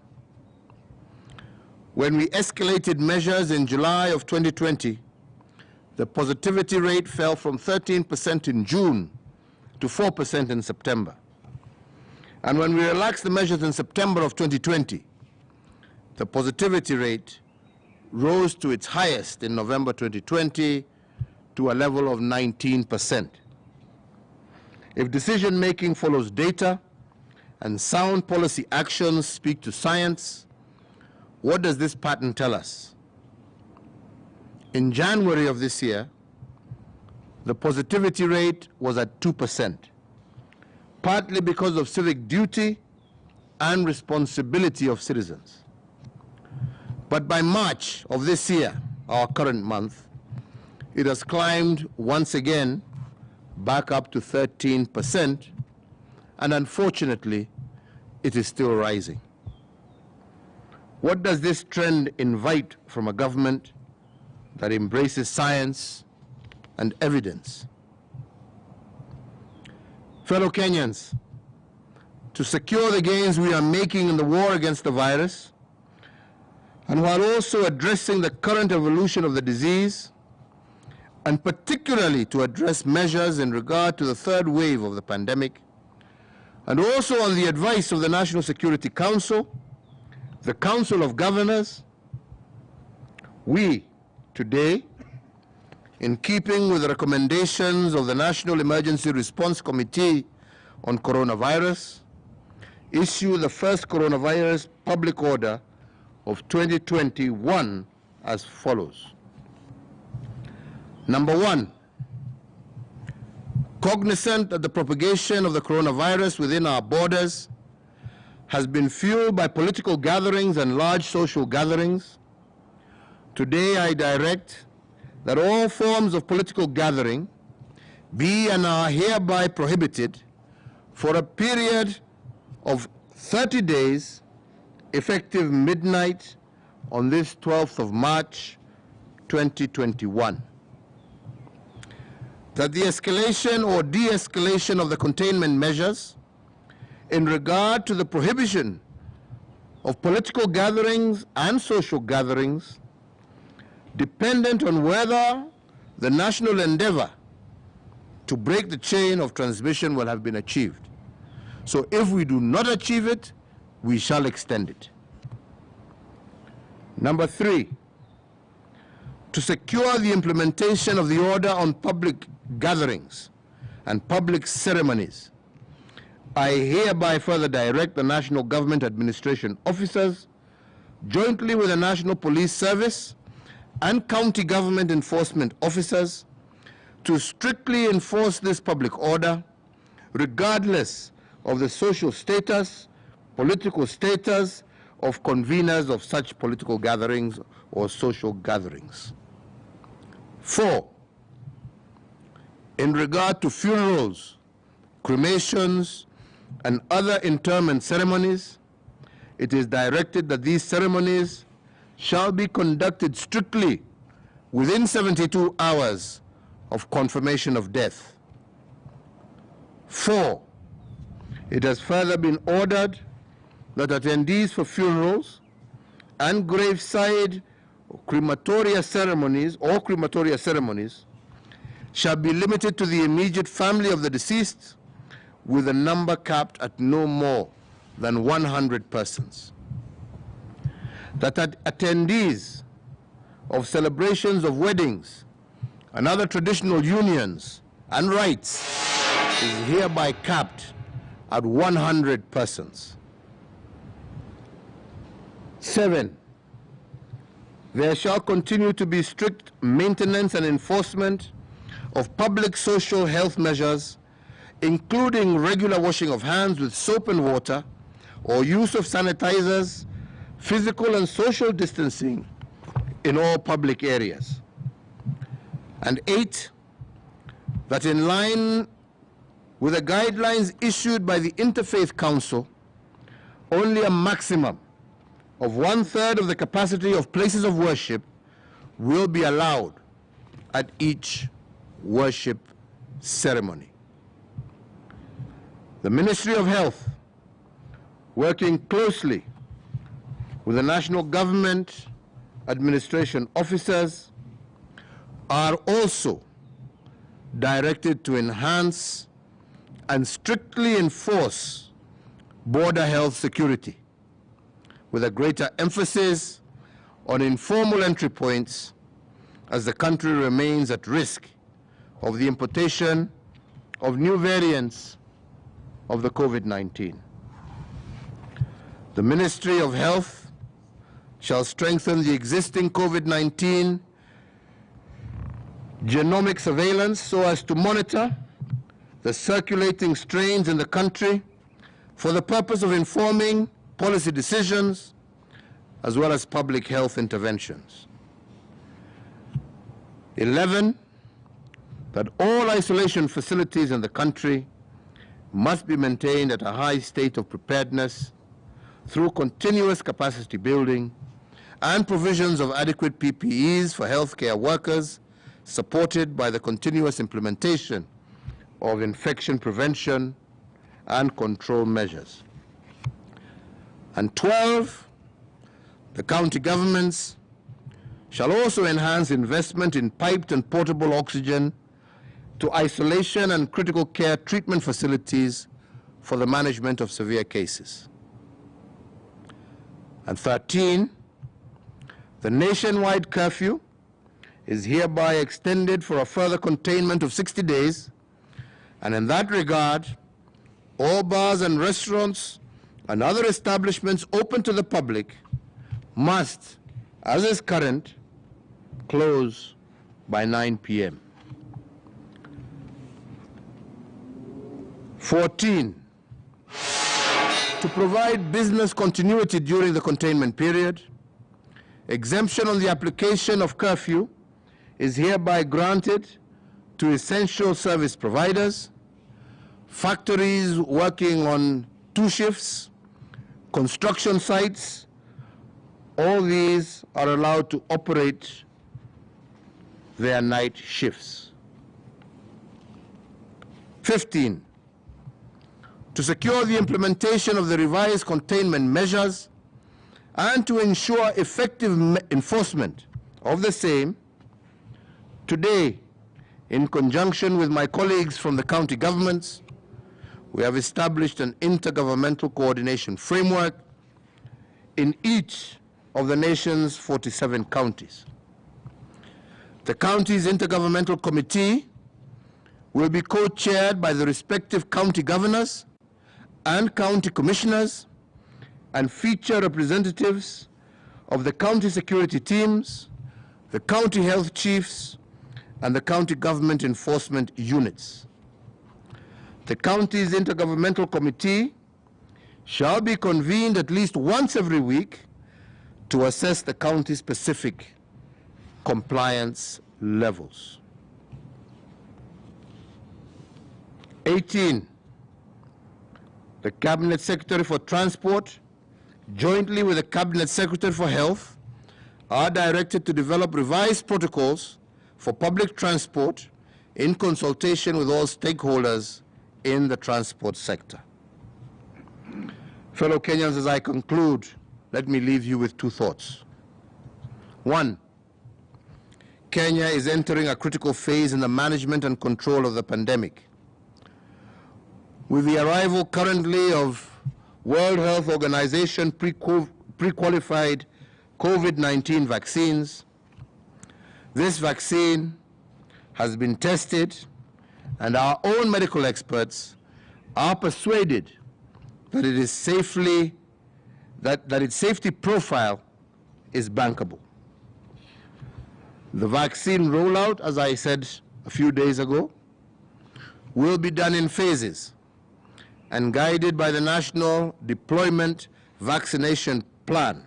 When we escalated measures in July of 2020, the positivity rate fell from 13% in June to 4% in September. And when we relaxed the measures in September of 2020, the positivity rate rose to its highest in November 2020 to a level of 19%. If decision-making follows data and sound policy actions speak to science, what does this pattern tell us? In January of this year, the positivity rate was at 2%, partly because of civic duty and responsibility of citizens. But by March of this year, our current month, it has climbed once again back up to 13%, and unfortunately, it is still rising. What does this trend invite from a government that embraces science and evidence? Fellow Kenyans, to secure the gains we are making in the war against the virus, and while also addressing the current evolution of the disease, and particularly to address measures in regard to the third wave of the pandemic, and also on the advice of the National Security Council, the Council of Governors, we today, in keeping with the recommendations of the National Emergency Response Committee on Coronavirus, issue the first coronavirus public order of 2021 as follows. Number 1, cognizant that the propagation of the coronavirus within our borders has been fueled by political gatherings and large social gatherings, today I direct that all forms of political gathering be and are hereby prohibited for a period of 30 days, effective midnight on this 12th of March, 2021. That the escalation or de-escalation of the containment measures in regard to the prohibition of political gatherings and social gatherings, dependent on whether the national endeavor to break the chain of transmission will have been achieved. So if we do not achieve it, we shall extend it. Number 3, to secure the implementation of the order on public gatherings and public ceremonies, I hereby further direct the National Government Administration officers, jointly with the National Police Service and county government enforcement officers, to strictly enforce this public order, regardless of the social status, political status of conveners of such political gatherings or social gatherings. 4, in regard to funerals, cremations, and other interment ceremonies, it is directed that these ceremonies shall be conducted strictly within 72 hours of confirmation of death. 4, it has further been ordered that attendees for funerals and graveside crematoria ceremonies shall be limited to the immediate family of the deceased, with a number capped at no more than 100 persons. That attendees of celebrations of weddings and other traditional unions and rites is hereby capped at 100 persons. 7, there shall continue to be strict maintenance and enforcement of public social health measures, including regular washing of hands with soap and water, or use of sanitizers, physical and social distancing in all public areas. And 8, that in line with the guidelines issued by the Interfaith Council, only a maximum of 1/3 of the capacity of places of worship will be allowed at each worship ceremony. The Ministry of Health, working closely with the National Government Administration officers, are also directed to enhance and strictly enforce border health security, with a greater emphasis on informal entry points, as the country remains at risk of the importation of new variants of the COVID-19. The Ministry of Health shall strengthen the existing COVID-19 genomic surveillance so as to monitor the circulating strains in the country for the purpose of informing policy decisions as well as public health interventions. 11, that all isolation facilities in the country must be maintained at a high state of preparedness through continuous capacity building and provisions of adequate PPEs for healthcare workers, supported by the continuous implementation of infection prevention and control measures. And 12, the county governments shall also enhance investment in piped and portable oxygen to isolation and critical care treatment facilities for the management of severe cases. And 13, the nationwide curfew is hereby extended for a further containment of 60 days, and in that regard, all bars and restaurants and other establishments open to the public must, as is current, close by 9 p.m. 14, to provide business continuity during the containment period, exemption on the application of curfew is hereby granted to essential service providers, factories working on 2 shifts, construction sites. All these are allowed to operate their night shifts. 15, to secure the implementation of the revised containment measures and to ensure effective enforcement of the same, today, in conjunction with my colleagues from the county governments, we have established an intergovernmental coordination framework in each of the nation's 47 counties. The county's intergovernmental committee will be co-chaired by the respective county governors and county commissioners and feature representatives of the county security teams, the county health chiefs, and the county government enforcement units. The county's intergovernmental committee shall be convened at least once every week to assess the county-specific compliance levels. 18, the Cabinet Secretary for Transport, jointly with the Cabinet Secretary for Health, are directed to develop revised protocols for public transport in consultation with all stakeholders in the transport sector. Fellow Kenyans, as I conclude, let me leave you with 2 thoughts. 1, Kenya is entering a critical phase in the management and control of the pandemic. With the arrival currently of World Health Organization pre-qualified COVID-19 vaccines, this vaccine has been tested, and our own medical experts are persuaded that it is that its safety profile is bankable. The vaccine rollout, as I said a few days ago, will be done in phases and guided by the National Deployment Vaccination Plan,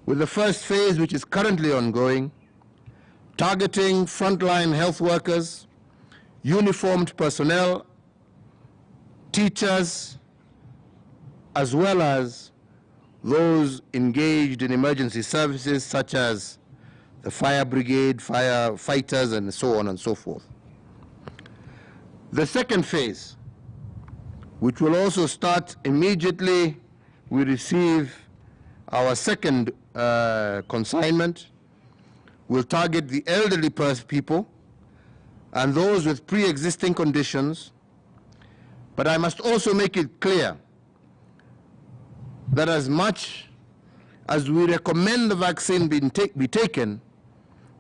with the first phase, which is currently ongoing, targeting frontline health workers, uniformed personnel, teachers, as well as those engaged in emergency services such as the fire brigade, firefighters, and so on and so forth. The second phase, which will also start immediately we receive our second consignment, will target the elderly people and those with pre-existing conditions. But I must also make it clear that as much as we recommend the vaccine be taken,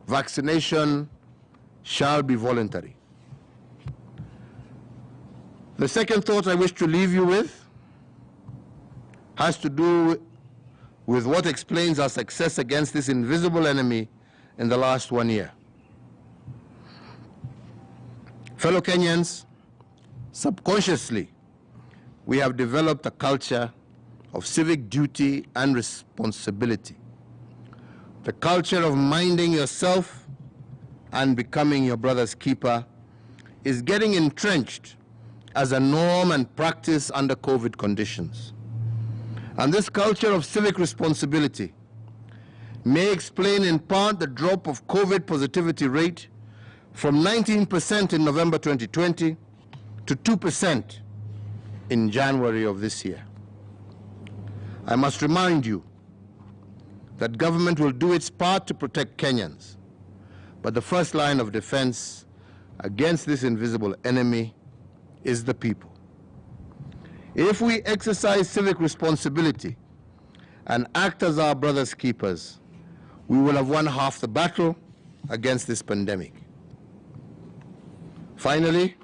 vaccination shall be voluntary. The second thought I wish to leave you with has to do with what explains our success against this invisible enemy in the last 1 year. Fellow Kenyans, subconsciously, we have developed a culture of civic duty and responsibility. The culture of minding yourself and becoming your brother's keeper is getting entrenched as a norm and practice under COVID conditions. And this culture of civic responsibility may explain in part the drop of COVID positivity rate from 19% in November 2020 to 2% in January of this year. I must remind you that government will do its part to protect Kenyans, but the first line of defense against this invisible enemy is the people. If we exercise civic responsibility and act as our brothers' keepers, we will have won half the battle against this pandemic. Finally,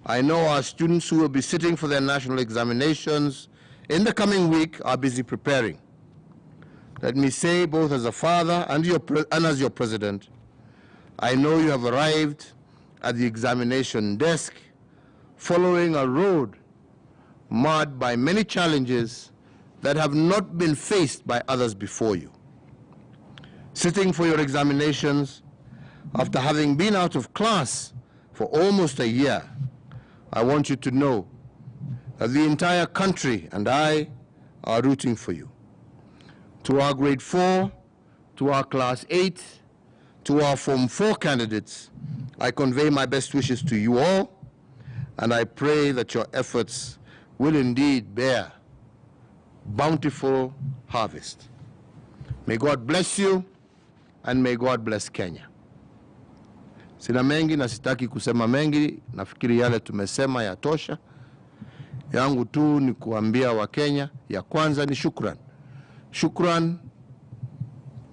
I know our students who will be sitting for their national examinations in the coming week are busy preparing. Let me say, both as a father and as your president, I know you have arrived at the examination desk following a road marred by many challenges that have not been faced by others before you. Sitting for your examinations after having been out of class for almost a year, I want you to know that the entire country and I are rooting for you. To our grade 4, to our class 8, to our Form 4 candidates, I convey my best wishes to you all, and I pray that your efforts will indeed bear bountiful harvest. May God bless you, and may God bless Kenya. Sina mengi na sitaki kusema mengi, nafikiri yale tumesema yatosha. Yangu tu ni kuambia wa Kenya, ya kwanza ni shukran. Shukran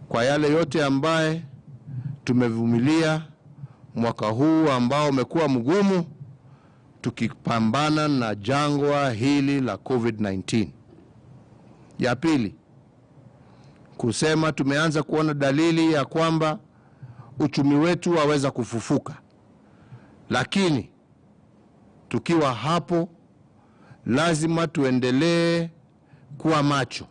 kwa yale yote ambaye tumevumilia mwaka huu ambao umekuwa mgumu tukipambana na jangwa hili la COVID-19. Ya pili, kusema tumeanza kuona dalili ya kwamba uchumi wetu waweza kufufuka. Lakini tukiwa hapo lazima tuendelee kuwa macho.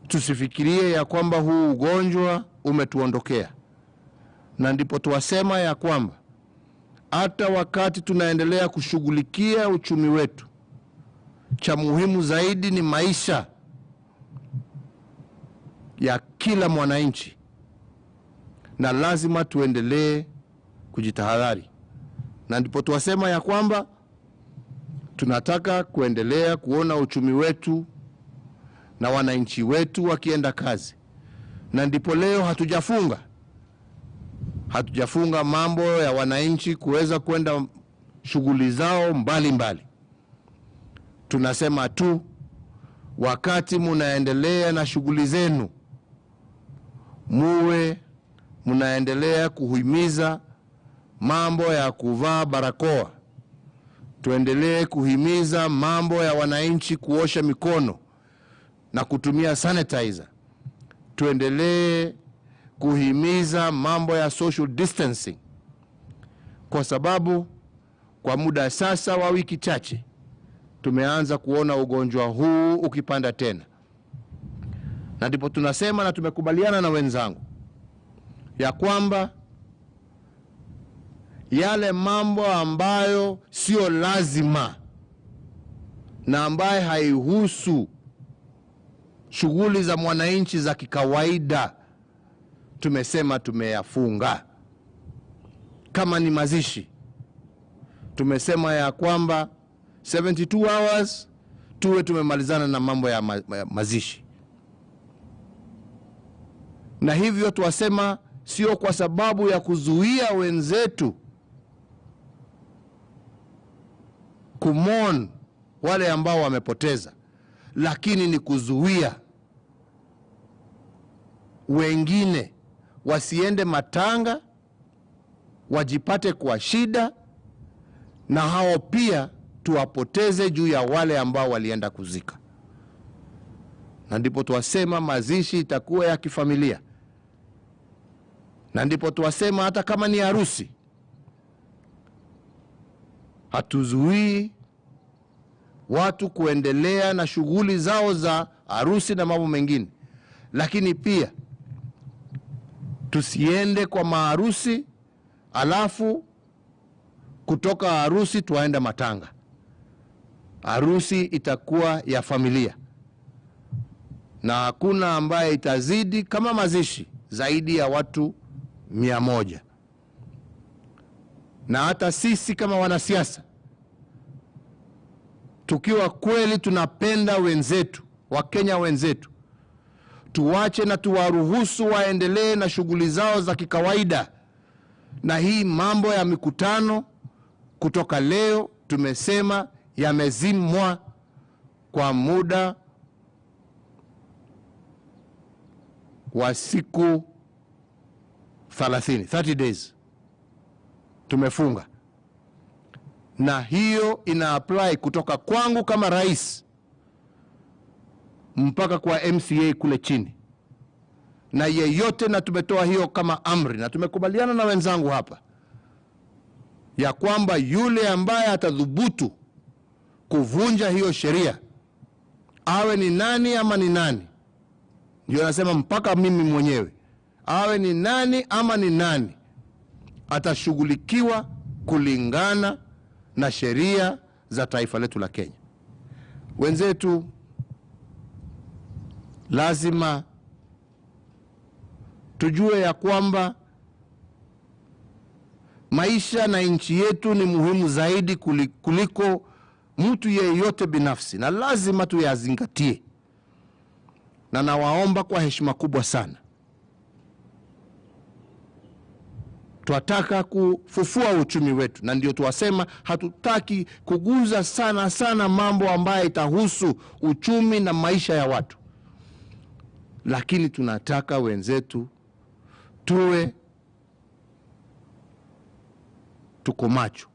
Tusifikirie ya kwamba huu ugonjwa umetuondokea. Na ndipo tuwasema ya kwamba hata wakati tunaendelea kushughulikia uchumi wetu, cha muhimu zaidi ni maisha ya kila mwananchi, na lazima tuendelee kujitahadhari. Na ndipo tuwasema ya kwamba tunataka kuendelea kuona uchumi wetu na wananchi wetu wakienda kazi. Na ndipo leo hatujafunga mambo ya wananchi kuweza kwenda shughuli zao mbalimbali. Tunasema tu, wakati munaendelea na shughuli zenu, muwe munaendelea kuhimiza mambo ya kuvaa barakoa. Tuendelee kuhimiza mambo ya wananchi kuosha mikono na kutumia sanitizer. Tuendelee kuhimiza mambo ya social distancing, kwa sababu kwa muda sasa wa wiki chache tumeanza kuona ugonjwa huu ukipanda tena. Na ndipo tunasema, na tumekubaliana na wenzangu ya kwamba yale mambo ambayo sio lazima na ambaye haihusu shughuli za mwananchi za kikawaida, tumesema tumeyafunga. Kama ni mazishi, tumesema ya kwamba 72 hours tuwe tumemalizana na mambo ya mazishi. Na hivyo tuwasema, sio kwa sababu ya kuzuia wenzetu kumon wale ambao wamepoteza, lakini ni kuzuia wengine wasiende matanga, wajipate kwa shida, na hao pia tuwapoteze juu ya wale ambao walienda kuzika. Na ndipo tuwasema mazishi itakuwa ya kifamilia. Na ndipo tuwasema hata kama ni harusi, hatuzuii watu kuendelea na shughuli zao za harusi na mambo mengine. Lakini pia tusiende kwa maharusi alafu kutoka harusi tuwaenda matanga. Harusi itakuwa ya familia, na hakuna ambaye itazidi kama mazishi zaidi ya watu 100. Na hata sisi kama wanasiasa, tukiwa kweli tunapenda wenzetu, Wakenya wenzetu, tuwache na tuwaruhusu waendelee na shughuli zao za kikawaida. Na hii mambo ya mikutano kutoka leo tumesema yamezimwa kwa muda wa siku 30 days. Tumefunga. na hiyo ina apply kutoka kwangu kama rais mpaka kwa MCA kule chini na yeyote, na tumetoa hiyo kama amri, na tumekubaliana na wenzangu hapa ya kwamba yule ambaye atadhubutu kuvunja hiyo sheria, awe ni nani ama ni nani, ndio nasema mpaka mimi mwenyewe, awe ni nani ama ni nani, atashughulikiwa kulingana na sheria za taifa letu la Kenya. Wenzetu, lazima tujue ya kwamba maisha na nchi yetu ni muhimu zaidi kuliko mtu yeyote binafsi, na lazima tuyazingatie. Na nawaomba kwa heshima kubwa sana, tunataka kufufua uchumi wetu, na ndio tuwasema hatutaki kuguza sana mambo ambayo itahusu uchumi na maisha ya watu, lakini tunataka wenzetu tuko macho.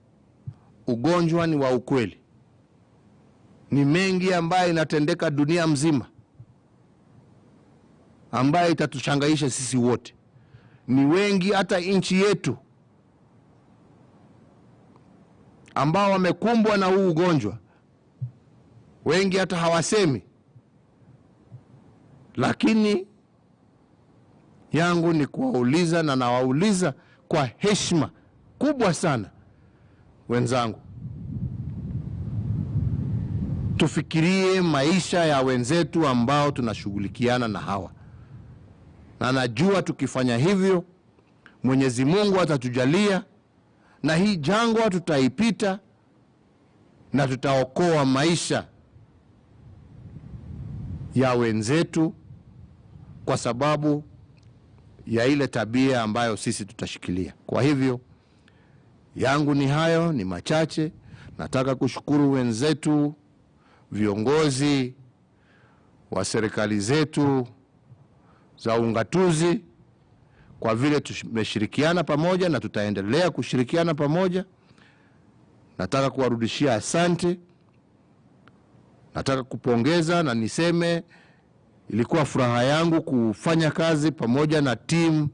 Ugonjwa ni wa ukweli, ni mengi ambayo inatendeka dunia mzima ambayo itatushangaisha sisi wote. Ni wengi hata nchi yetu ambao wamekumbwa na huu ugonjwa, wengi hata hawasemi. Lakini yangu ni kuwauliza, na nawauliza kwa heshima kubwa sana, wenzangu, tufikirie maisha ya wenzetu ambao tunashughulikiana na hawa. Na najua tukifanya hivyo Mwenyezi Mungu atatujalia, na hii jangwa tutaipita na tutaokoa maisha ya wenzetu, kwa sababu ya ile tabia ambayo sisi tutashikilia. Kwa hivyo yangu ni hayo, ni machache. Nataka kushukuru wenzetu, viongozi wa serikali zetu za ungatuzi, kwa vile tumeshirikiana pamoja na tutaendelea kushirikiana pamoja. Nataka kuwarudishia asante. Nataka kupongeza na niseme ilikuwa furaha yangu kufanya kazi pamoja na timu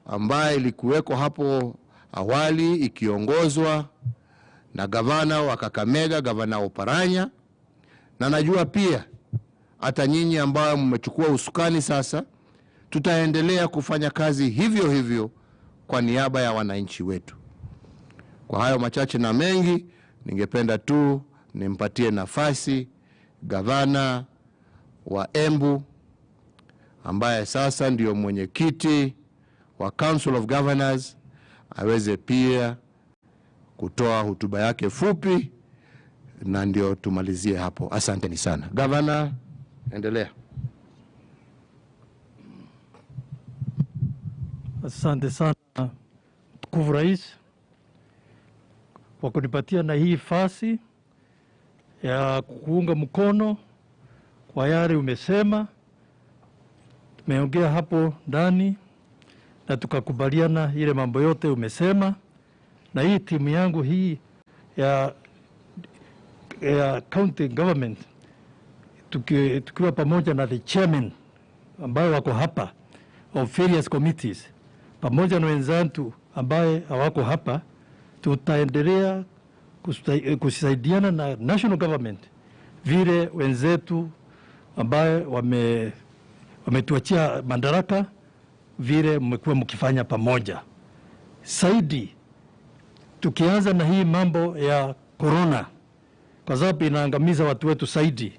ambaye ilikuweko hapo awali ikiongozwa na gavana wa Kakamega, gavana Oparanya, na najua pia hata nyinyi ambao mmechukua usukani sasa, tutaendelea kufanya kazi hivyo hivyo kwa niaba ya wananchi wetu. Kwa hayo machache na mengi, ningependa tu nimpatie nafasi gavana wa Embu ambaye sasa ndio mwenyekiti wa Council of Governors aweze pia kutoa hotuba yake fupi, na ndio tumalizie hapo. Asanteni sana. Gavana, endelea. Asante sana mtukufu Rais kwa kunipatia na hii fasi ya kuunga mkono kwa yale umesema. Tumeongea hapo ndani na tukakubaliana ile mambo yote umesema, na hii timu yangu hii ya county government tukiwa pamoja na the chairman ambao wako hapa of various committees pamoja na wenzangu ambaye hawako hapa, tutaendelea kusaidiana na national government vile wenzetu ambaye wametuachia madaraka vile mmekuwa mkifanya pamoja. Saidi tukianza na hii mambo ya corona, kwa sababu inaangamiza watu wetu saidi,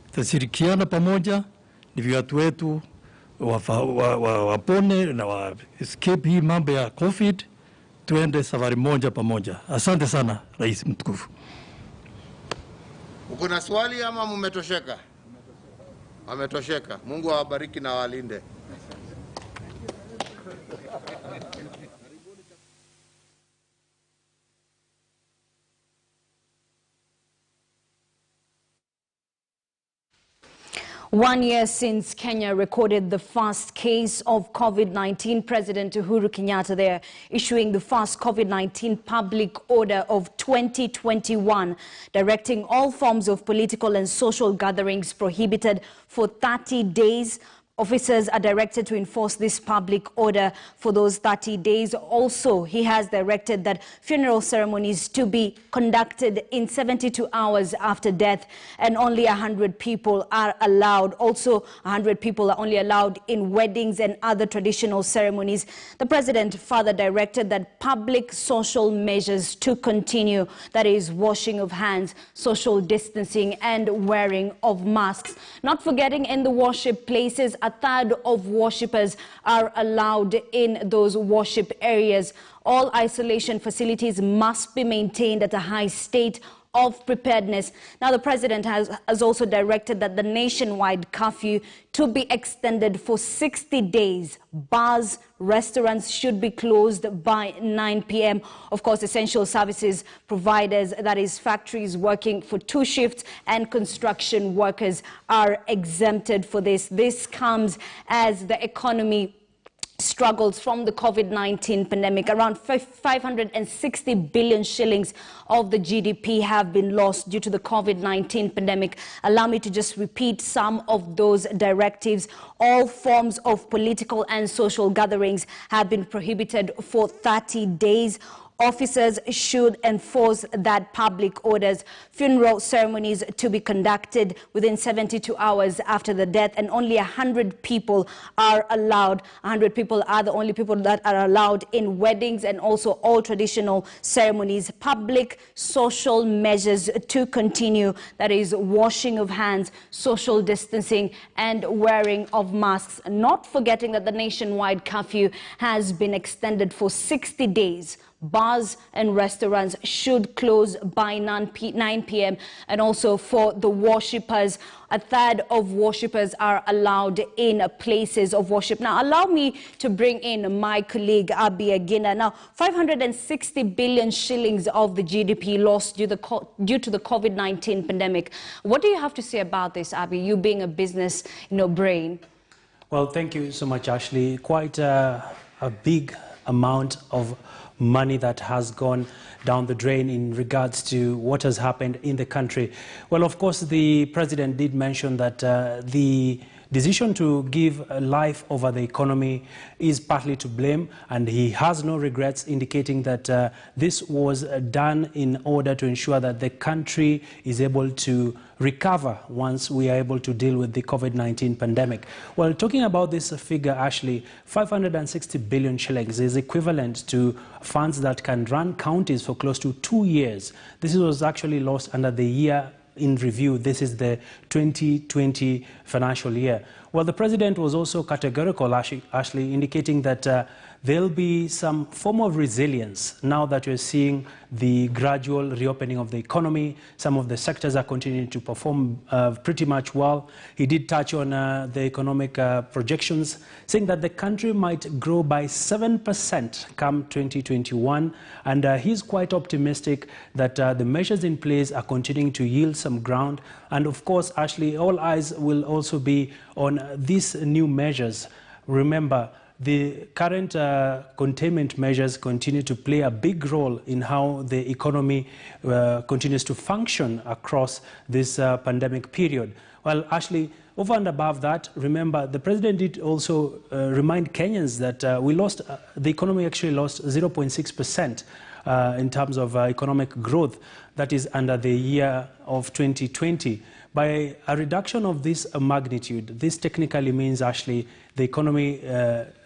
tutashirikiana pamoja ndivyo watu wetu wapone na wa escape hii mambo ya COVID, tuende safari moja pamoja. Asante sana Rais mtukufu. Uko na swali ama mmetosheka? Ametosheka. Mungu awabariki na walinde. 1 year since Kenya recorded the first case of COVID-19, President Uhuru Kenyatta there issuing the first COVID-19 public order of 2021, directing all forms of political and social gatherings prohibited for 30 days. Officers are directed to enforce this public order for those 30 days. Also, he has directed that funeral ceremonies to be conducted in 72 hours after death, and only 100 people are allowed. Also, 100 people are only allowed in weddings and other traditional ceremonies. The president further directed that public social measures to continue, that is, washing of hands, social distancing, and wearing of masks. Not forgetting, in the worship places, a third of worshippers are allowed in those worship areas. All isolation facilities must be maintained at a high state of preparedness. Now, the president has also directed that the nationwide curfew to be extended for 60 days. Bars, restaurants should be closed by 9 p.m. Of course, essential services providers, that is factories working for 2 shifts, and construction workers are exempted for this. This comes as the economy struggles from the COVID-19 pandemic. Around 560 billion shillings of the GDP have been lost due to the COVID-19 pandemic. Allow me to just repeat some of those directives. All forms of political and social gatherings have been prohibited for 30 days. Officers should enforce that public orders. Funeral ceremonies to be conducted within 72 hours after the death, and only 100 people are allowed. 100 people are the only people that are allowed in weddings and also all traditional ceremonies. Public social measures to continue, that is, washing of hands, social distancing, and wearing of masks. Not forgetting that the nationwide curfew has been extended for 60 days. Bars and restaurants should close by 9 p.m. And also for the worshippers, a third of worshippers are allowed in places of worship. Now, allow me to bring in my colleague, Abby Agina. Now, 560 billion shillings of the GDP lost due to the COVID-19 pandemic. What do you have to say about this, Abby, you being a business brain? Well, thank you so much, Ashley. Quite a big amount of money that has gone down the drain in regards to what has happened in the country. Well, of course, the president did mention that the decision to give life over the economy is partly to blame, and he has no regrets, indicating that this was done in order to ensure that the country is able to recover once we are able to deal with the COVID-19 pandemic. Well, talking about this figure, Ashley, 560 billion shillings is equivalent to funds that can run counties for close to 2 years. This was actually lost under the year in review. This is the 2020 financial year. Well, the president was also categorical, Ashley, indicating that there'll be some form of resilience now that we're seeing the gradual reopening of the economy. Some of the sectors are continuing to perform pretty much well. He did touch on the economic projections, saying that the country might grow by 7% come 2021. And he's quite optimistic that the measures in place are continuing to yield some ground. And of course, Ashley, all eyes will also be on these new measures. Remember, the current containment measures continue to play a big role in how the economy continues to function across this pandemic period. Well, Ashley, over and above that, remember, the president did also remind Kenyans that the economy actually lost 0.6% in terms of economic growth. That is under the year of 2020. By a reduction of this magnitude, this technically means, Ashley, the economy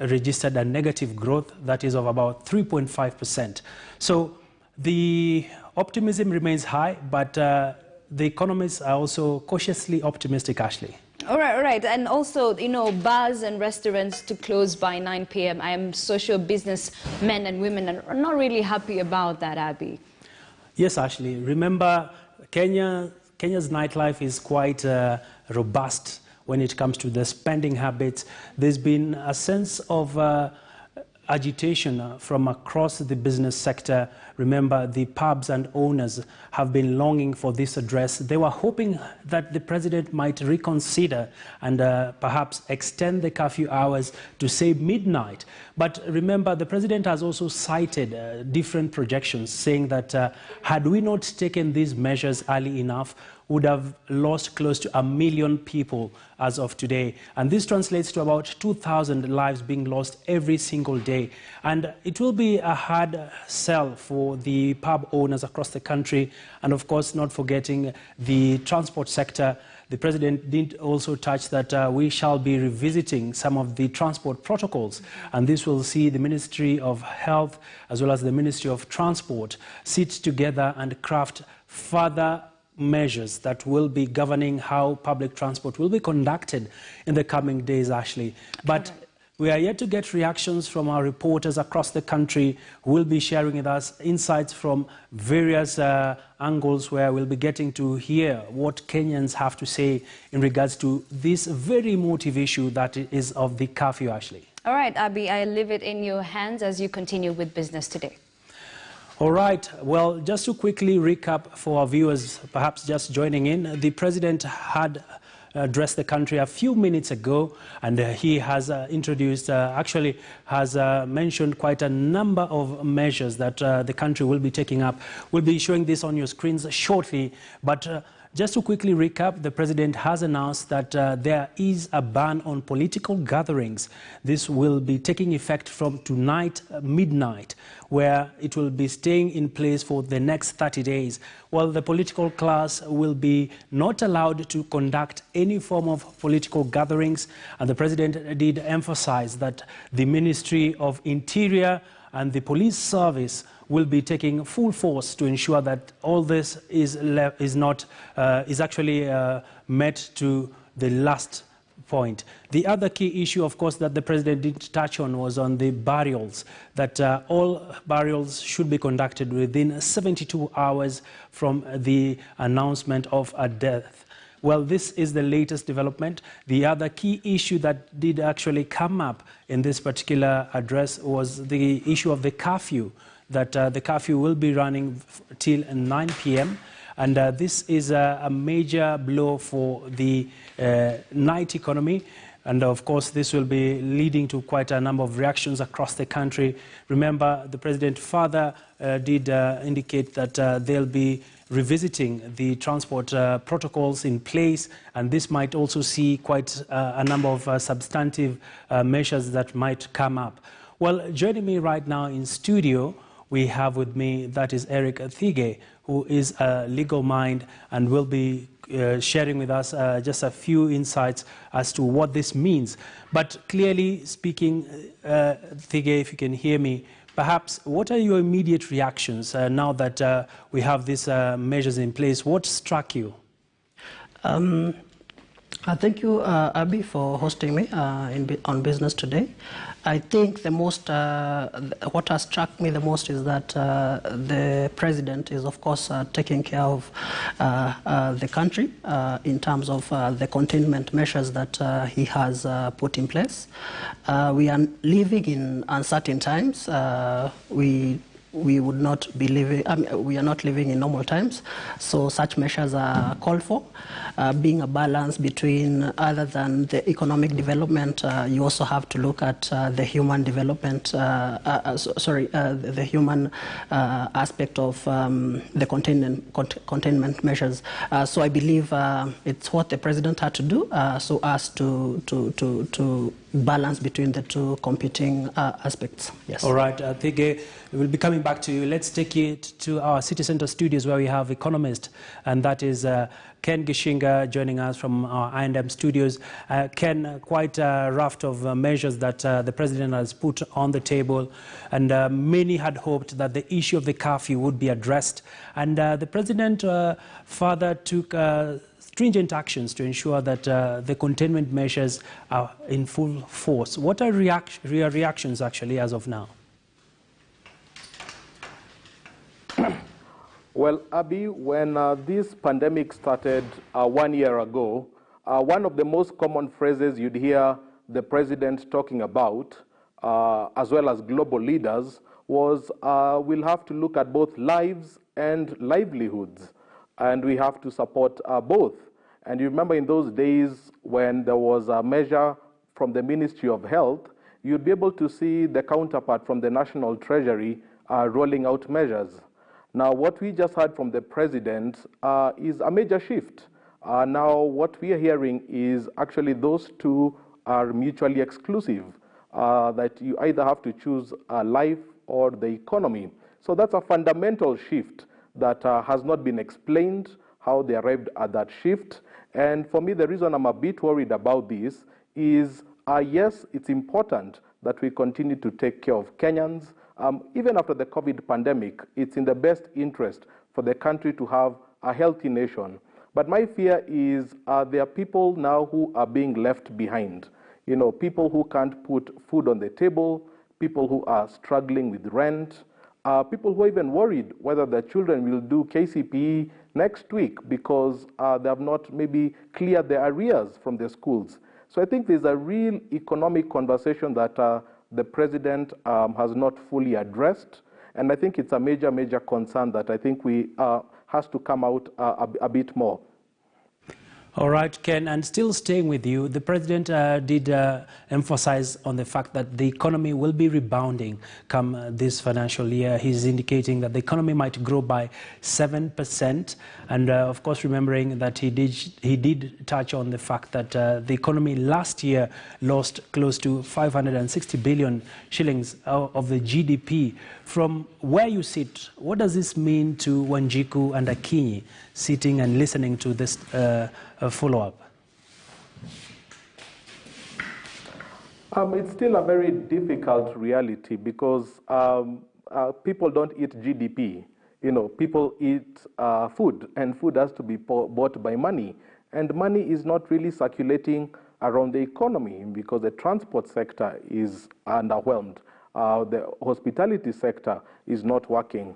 registered a negative growth that is of about 3.5%. So the optimism remains high, but the economists are also cautiously optimistic, Ashley. All right. And also, bars and restaurants to close by 9 p.m. I am social business men and women and are not really happy about that, Abby. Yes, Ashley. Remember, Kenya's nightlife is quite robust when it comes to the spending habits. There's been a sense of agitation from across the business sector. Remember, the pubs and owners have been longing for this address. They were hoping that the president might reconsider and perhaps extend the curfew hours to say midnight. But remember, the president has also cited different projections, saying that had we not taken these measures early enough, would have lost close to 1 million people as of today. And this translates to about 2,000 lives being lost every single day. And it will be a hard sell for the pub owners across the country. And of course, not forgetting the transport sector. The president did also touch that we shall be revisiting some of the transport protocols. And this will see the Ministry of Health as well as the Ministry of Transport sit together and craft further measures that will be governing how public transport will be conducted in the coming days, Ashley. But we are yet to get reactions from our reporters across the country who will be sharing with us insights from various angles, where we'll be getting to hear what Kenyans have to say in regards to this very emotive issue that is of the curfew, Ashley. All right, Abby, I leave it in your hands as you continue with business today. All right. Well, just to quickly recap for our viewers, perhaps just joining in, the president had addressed the country a few minutes ago, and he has introduced, actually has mentioned quite a number of measures that the country will be taking up. We'll be showing this on your screens shortly, but just to quickly recap, the president has announced that there is a ban on political gatherings. This will be taking effect from tonight, midnight, where it will be staying in place for the next 30 days. While the political class will be not allowed to conduct any form of political gatherings, and the president did emphasize that the Ministry of Interior and the police service will be taking full force to ensure that all this is actually met to the last point. The other key issue, of course, that the president did touch on was on the burials, that all burials should be conducted within 72 hours from the announcement of a death. Well, this is the latest development. The other key issue that did actually come up in this particular address was the issue of the curfew, that the curfew will be running till 9 p.m. And this is a major blow for the night economy. And of course, this will be leading to quite a number of reactions across the country. Remember, the president further did indicate that they'll be revisiting the transport protocols in place, and this might also see quite a number of substantive measures that might come up. Well, joining me right now in studio, we have with me, that is Eric Thige, who is a legal mind and will be sharing with us just a few insights as to what this means. But clearly speaking, Thige, if you can hear me, perhaps what are your immediate reactions now that we have these measures in place? What struck you? Thank you, Abby, for hosting me on Business Today. I think the most, what has struck me the most is that the president is, of course, taking care of the country in terms of the containment measures that he has put in place. We are living in uncertain times. We would not be living, we are not living in normal times, so such measures are called for. Being a balance between, other than the economic development, you also have to look at the human development, the human aspect of the containment measures. So I believe it's what the president had to do so as to balance between the two competing aspects. Yes. All right, Thige, we'll be coming back to you. Let's take it to our City Center studios where we have economist, and that is Ken Gishinga joining us from our I&M studios. Ken, quite a raft of measures that the president has put on the table, and many had hoped that the issue of the curfew would be addressed. And the president further took stringent actions to ensure that the containment measures are in full force. What are your reactions actually as of now? Well, Abby, when this pandemic started 1 year ago, one of the most common phrases you'd hear the president talking about as well as global leaders, was we'll have to look at both lives and livelihoods, and we have to support both. And you remember in those days when there was a measure from the Ministry of Health, you'd be able to see the counterpart from the National Treasury rolling out measures. Now, what we just heard from the President is a major shift. Now, what we are hearing is actually those two are mutually exclusive, that you either have to choose life or the economy. So that's a fundamental shift that has not been explained, how they arrived at that shift. And for me, the reason I'm a bit worried about this is, yes, it's important that we continue to take care of Kenyans. Even after the COVID pandemic, it's in the best interest for the country to have a healthy nation. But my fear is there are people now who are being left behind. You know, people who can't put food on the table, people who are struggling with rent, people who are even worried whether their children will do KCPE next week because they have not maybe cleared their arrears from their schools. So I think there's a real economic conversation that the President has not fully addressed. And I think it's a major, major concern that I think we has to come out a bit more. All right, Ken, and still staying with you, the President did emphasize on the fact that the economy will be rebounding come this financial year. He's indicating that the economy might grow by 7%. And of course, remembering that he did touch on the fact that the economy last year lost close to 560 billion shillings of the GDP. From where you sit, what does this mean to Wanjiku and Akinyi sitting and listening to this follow-up? It's still a very difficult reality because people don't eat GDP. You know, people eat food, and food has to be bought by money. And money is not really circulating around the economy because the transport sector is underwhelmed. The hospitality sector is not working.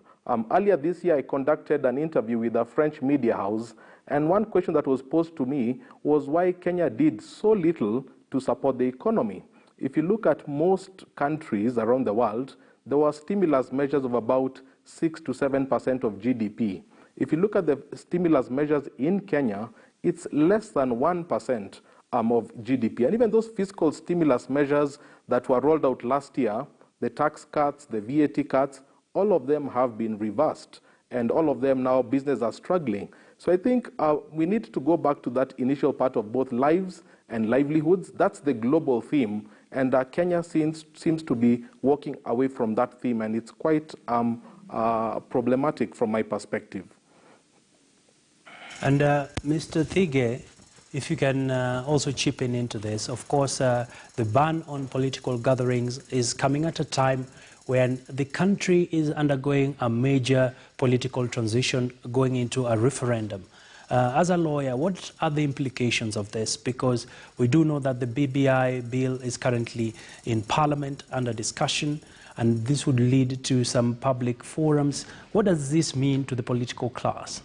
Earlier this year, I conducted an interview with a French media house, and one question that was posed to me was why Kenya did so little to support the economy. If you look at most countries around the world, there were stimulus measures of about 6 to 7% of GDP. If you look at the stimulus measures in Kenya, it's less than 1% of GDP. And even those fiscal stimulus measures that were rolled out last year, the tax cuts, the VAT cuts, all of them have been reversed, and all of them now businesses are struggling. So I think we need to go back to that initial part of both lives and livelihoods. That's the global theme, and Kenya seems to be walking away from that theme, and it's quite problematic from my perspective. And Mr. Thige, if you can also chip in into this. Of course, the ban on political gatherings is coming at a time when the country is undergoing a major political transition, going into a referendum. As a lawyer, what are the implications of this? Because we do know that the BBI bill is currently in Parliament under discussion, and this would lead to some public forums. What does this mean to the political class?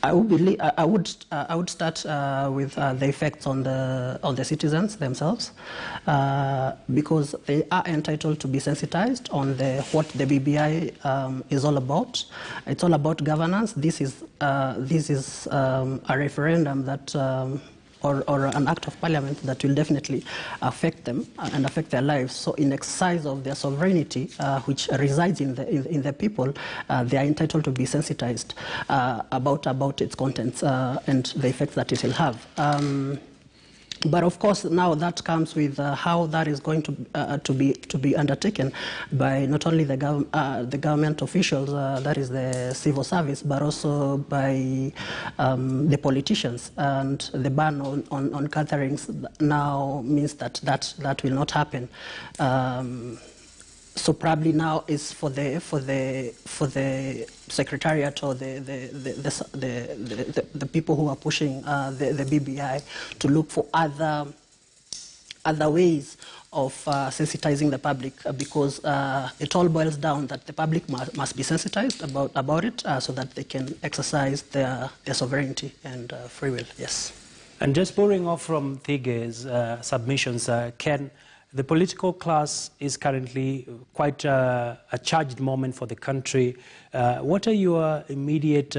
I would start with the effects on the citizens themselves, because they are entitled to be sensitized on what the BBI is all about. It's all about governance. This is a referendum that. Or an act of parliament that will definitely affect them and affect their lives. So in exercise of their sovereignty, which resides in the people, they are entitled to be sensitized about its contents and the effects that it will have. But of course, now that comes with how that is going to be undertaken by not only the government officials, that is the civil service, but also by the politicians. And the ban on gatherings now means that will not happen. So probably now is for the secretariat or the people who are pushing the BBI to look for other ways of sensitizing the public, because it all boils down that the public must be sensitized about it so that they can exercise their sovereignty and free will. Yes. And just pouring off from Thige's submissions, Ken, the political class is currently quite a charged moment for the country. What are your immediate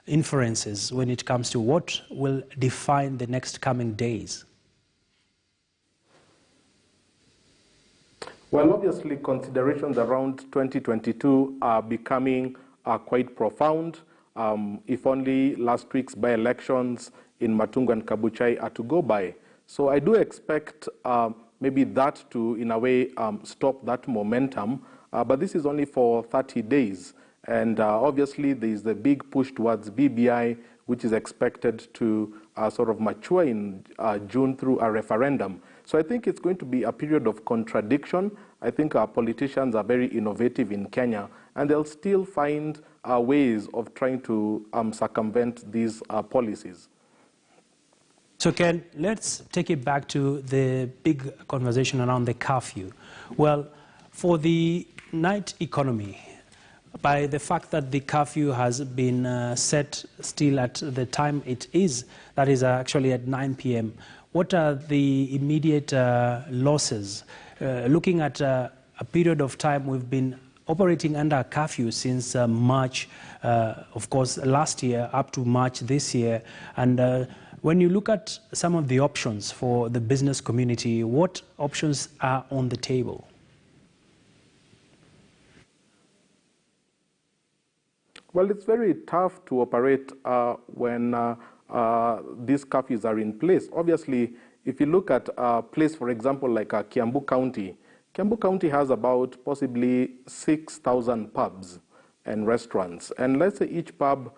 inferences when it comes to what will define the next coming days? Well, obviously, considerations around 2022 are becoming quite profound. If only last week's by-elections in Matungu and Kabuchai are to go by. So I do expect maybe that to, in a way, stop that momentum. But this is only for 30 days. And obviously, there is the big push towards BBI, which is expected to sort of mature in June through a referendum. So I think it's going to be a period of contradiction. I think our politicians are very innovative in Kenya, and they'll still find ways of trying to circumvent these policies. So Ken, let's take it back to the big conversation around the curfew. Well, for the night economy, by the fact that the curfew has been set still at the time it is, that is actually at 9 p.m., what are the immediate losses? Looking at a period of time, we've been operating under a curfew since March, of course, last year, up to March this year. And when you look at some of the options for the business community, what options are on the table? Well, it's very tough to operate when these curfews are in place. Obviously, if you look at a place, for example, like Kiambu County has about possibly 6,000 pubs and restaurants. And let's say each pub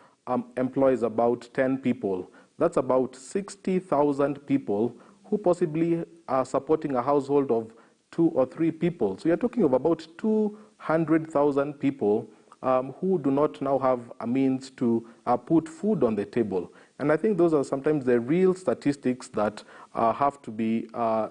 employs about 10 people. That's about 60,000 people who possibly are supporting a household of 2 or 3 people. So you're talking of about 200,000 people who do not now have a means to put food on the table. And I think those are sometimes the real statistics that have to be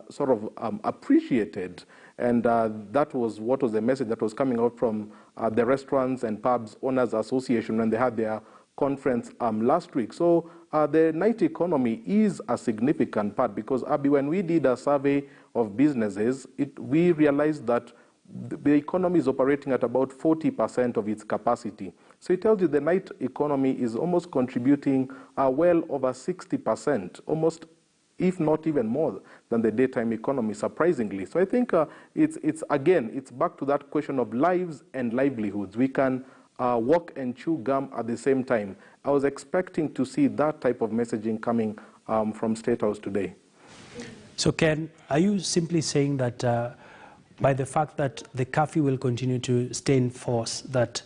sort of appreciated. And that was what was the message that was coming out from the Restaurants and Pubs Owners Association when they had their conference last week. So the night economy is a significant part because, Abby, when we did a survey of businesses, we realized that the economy is operating at about 40% of its capacity. So it tells you the night economy is almost contributing well over 60%, almost, if not even more than the daytime economy, surprisingly. So I think it's back to that question of lives and livelihoods. We can walk and chew gum at the same time. I was expecting to see that type of messaging coming from State House today. So Ken, are you simply saying that by the fact that the curfew will continue to stay in force, that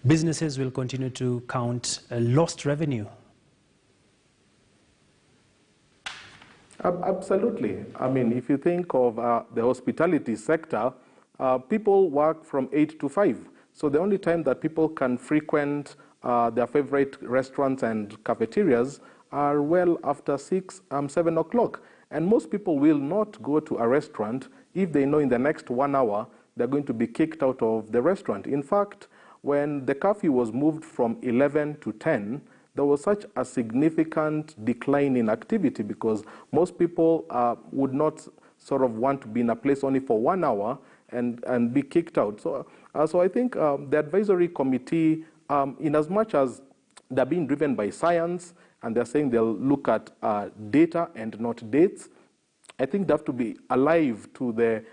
businesses will continue to count lost revenue? Absolutely. I mean, if you think of the hospitality sector, people work from 8 to 5. So the only time that people can frequent their favorite restaurants and cafeterias are well after 6, 7 o'clock. And most people will not go to a restaurant if they know in the next 1 hour they're going to be kicked out of the restaurant. In fact, when the curfew was moved from 11 to 10, there was such a significant decline in activity because most people would not sort of want to be in a place only for 1 hour and be kicked out. So I think the advisory committee, in as much as they're being driven by science and they're saying they'll look at data and not dates, I think they have to be alive to the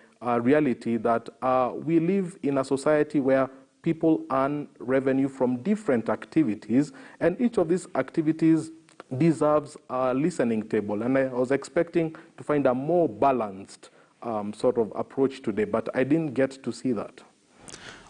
reality that we live in a society where people earn revenue from different activities, and each of these activities deserves a listening table. And I was expecting to find a more balanced sort of approach today, but I didn't get to see that.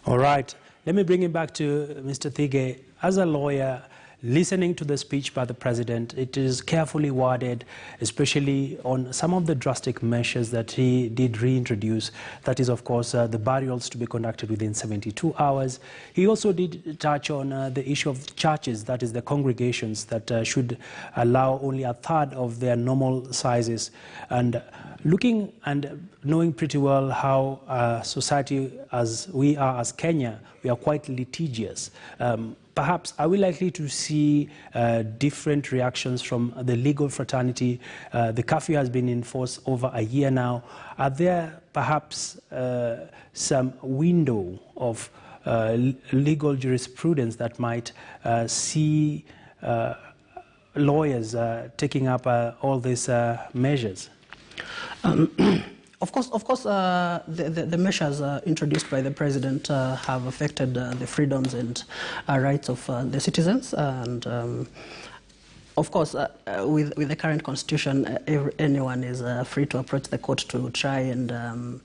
All right. Let me bring it back to Mr. Thige. As a lawyer, listening to the speech by the president, it is carefully worded, especially on some of the drastic measures that he did reintroduce. That is, of course, the burials to be conducted within 72 hours. He also did touch on the issue of churches, that is the congregations that should allow only a third of their normal sizes. And looking and knowing pretty well how society as we are as Kenya, we are quite litigious. perhaps are we likely to see different reactions from the legal fraternity? The curfew has been in force over a year now. Are there perhaps some window of legal jurisprudence that might see lawyers taking up all these measures? Of course, the measures introduced by the president have affected the freedoms and rights of the citizens, and of course, with the current constitution, anyone is free to approach the court to try and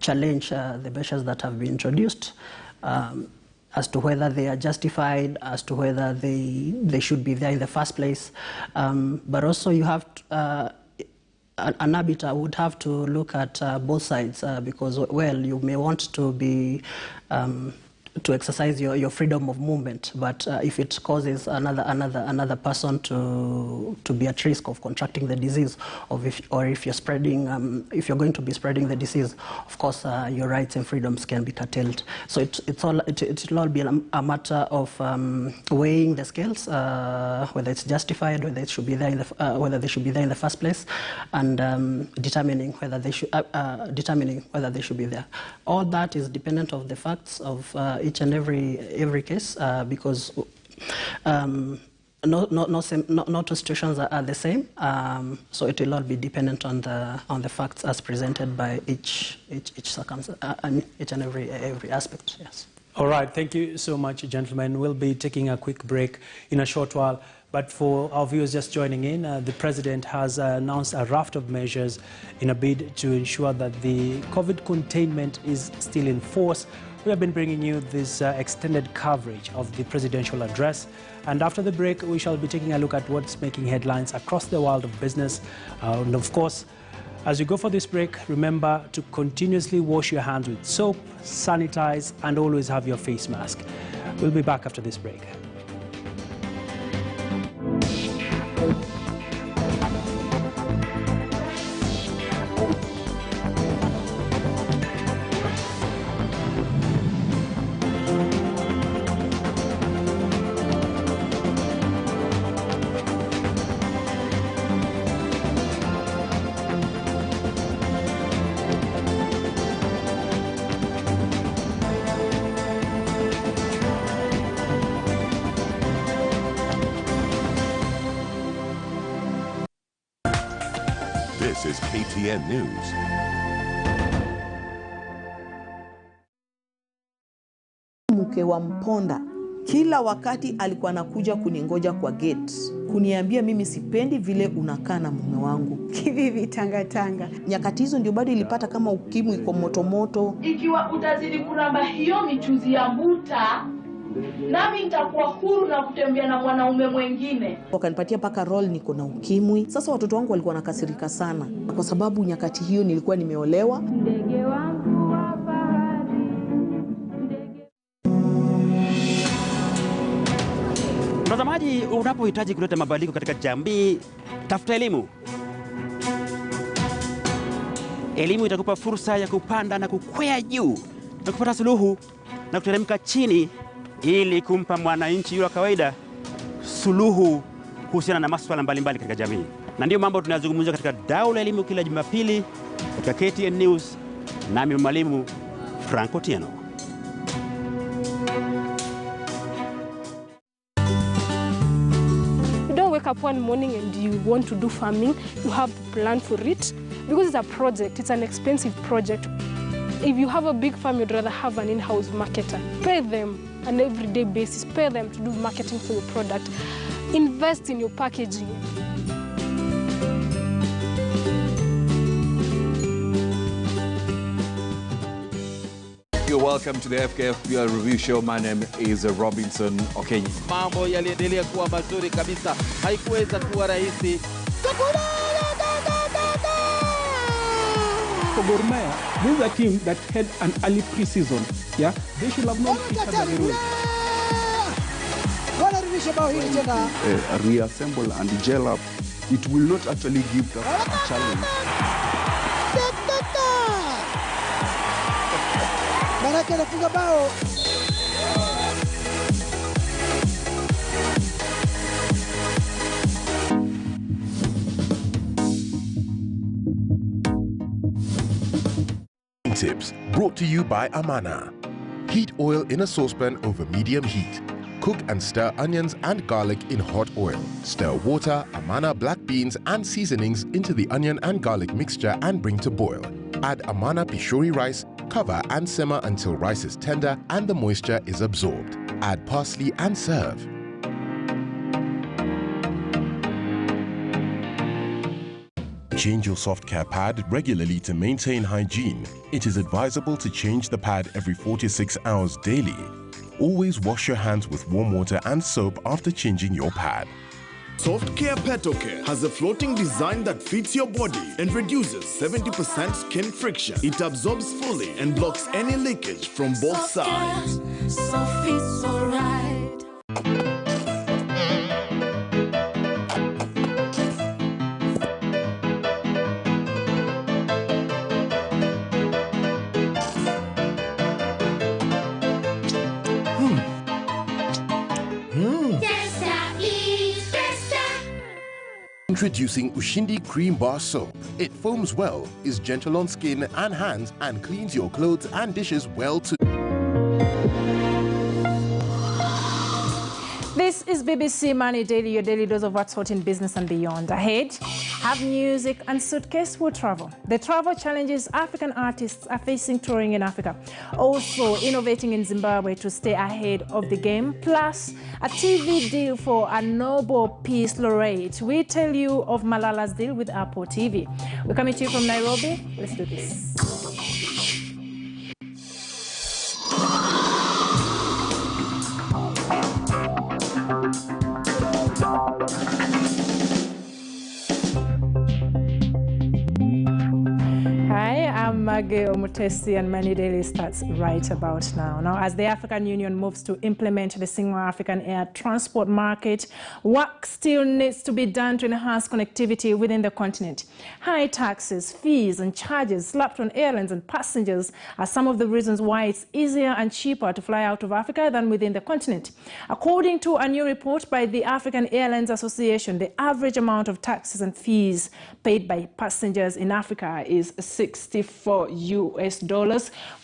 challenge the measures that have been introduced, as to whether they are justified, as to whether they should be there in the first place. But also you have to, an arbiter would have to look at both sides, because, well, you may want to be to exercise your freedom of movement, but if it causes another person to be at risk of contracting the disease, or if you're spreading, if you're going to be spreading the disease, of course your rights and freedoms can be curtailed. So it'll all be a matter of weighing the scales, whether it's justified, whether it should be there in the whether they should be there in the first place, and determining whether they should be there. All that is dependent of the facts of each and every case, because no two situations are the same. So it will all be dependent on the facts as presented by each circumstance, each and every aspect. Yes. All right. Thank you so much, gentlemen. We'll be taking a quick break in a short while. But for our viewers just joining in, the President has announced a raft of measures in a bid to ensure that the COVID containment is still in force. We have been bringing you this extended coverage of the presidential address. And after the break, we shall be taking a look at what's making headlines across the world of business. And of course, as you go for this break, remember to continuously wash your hands with soap, sanitize, and always have your face mask. We'll be back after this break. This is KTN News. Mke wa Mponda kila wakati alikuwa anakuja kuningoja kwa gate kuniambia mimi sipendi vile unakaa na mume wangu. Kivivi tanga. Nyakati hizo ndio bado ilipata kama ukimwi iko moto. Ikiwa utazidi kuramba hiyo michuzi ya mbuta, nami nitakuwa huru na kutembea na mwanaume mwingine. Wakanipatia paka roll niko na ukimwi. Sasa watoto wangu walikuwa nakasirika sana kwa sababu nyakati hiyo nilikuwa nimeolewa. Ndege wangu wa bahari. Mtazamaji, unapohitaji kuleta mabadiliko katika jamii, tafuta elimu. Elimu itakupa fursa ya kupanda na kukwea juu na kupata suluhu na kuteremka chini, ili kumpa mwananchi yule wa kawaida suluhu kuhusiana na masuala mbalimbali katika jamii. Na ndio mambo tunayozungumzia katika Dau la Elimu kila Jumapili katika KTN News, nami mwalimu Franco Tieno. You don't wake up one morning and you want to do farming, you have to plan for it because it's a project, it's an expensive project. If you have a big farm, you'd rather have an in-house marketer. Pay them on an everyday basis, pay them to do marketing for your product. Invest in your packaging. You're welcome to the FKFBL Review Show. My name is Robinson Okenyi. Mambo yaliendelea kuwa mazuri kabisa. Haikuweza kuwa rahisi. For Gor Mahia, this is a team that had an early pre-season. Yeah, they should have known each other very well. Reassemble and gel up. It will not actually give us a challenge. Manake anafunga bao. Tips brought to you by Amana. Heat oil in a saucepan over medium heat. Cook and stir onions and garlic in hot oil. Stir water, Amana black beans and seasonings into the onion and garlic mixture and bring to boil. Add Amana Pishori rice, cover and simmer until rice is tender and the moisture is absorbed. Add parsley and serve. Change your soft care pad regularly to maintain hygiene. It is advisable to change the pad every 4 to 6 hours daily. Always wash your hands with warm water and soap after changing your pad. Soft Care Petocare has a floating design that fits your body and reduces 70% skin friction. It absorbs fully and blocks any leakage from both sides. So feels alright. Introducing Ushindi Cream Bar Soap. It foams well, is gentle on skin and hands, and cleans your clothes and dishes well too. This is BBC Money Daily, your daily dose of what's hot in business and beyond. Ahead, have music and suitcase will travel. The travel challenges African artists are facing touring in Africa. Also, innovating in Zimbabwe to stay ahead of the game. Plus, a TV deal for a Nobel Peace Laureate. We tell you of Malala's deal with Apple TV. We're coming to you from Nairobi. Let's do this. Omutesi, and Money Daily starts right about now. Now, as the African Union moves to implement the single African air transport market, work still needs to be done to enhance connectivity within the continent. High taxes, fees, and charges slapped on airlines and passengers are some of the reasons why it's easier and cheaper to fly out of Africa than within the continent. According to a new report by the African Airlines Association, the average amount of taxes and fees paid by passengers in Africa is $64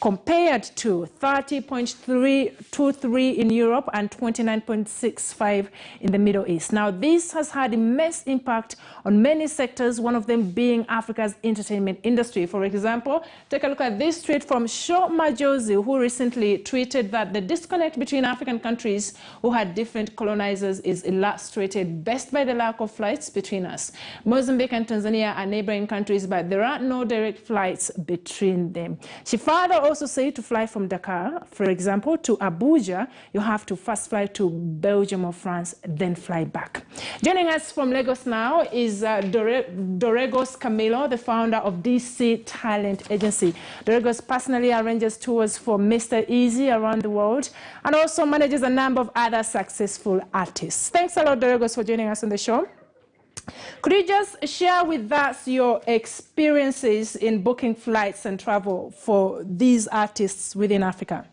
compared to 30.323 in Europe and 29.65 in the Middle East. Now, this has had immense impact on many sectors, one of them being Africa's entertainment industry. For example, take a look at this tweet from Sho Majozi, who recently tweeted that the disconnect between African countries who had different colonizers is illustrated best by the lack of flights between us. Mozambique and Tanzania are neighboring countries, but there are no direct flights between them. She further also said to fly from Dakar, for example, to Abuja, you have to first fly to Belgium or France, then fly back. Joining us from Lagos now is Dorregos Camilo, the founder of DC Talent Agency. Dorregos personally arranges tours for Mr. Easy around the world and also manages a number of other successful artists. Thanks a lot, Dorregos, for joining us on the show. Could you just share with us your experiences in booking flights and travel for these artists within Africa?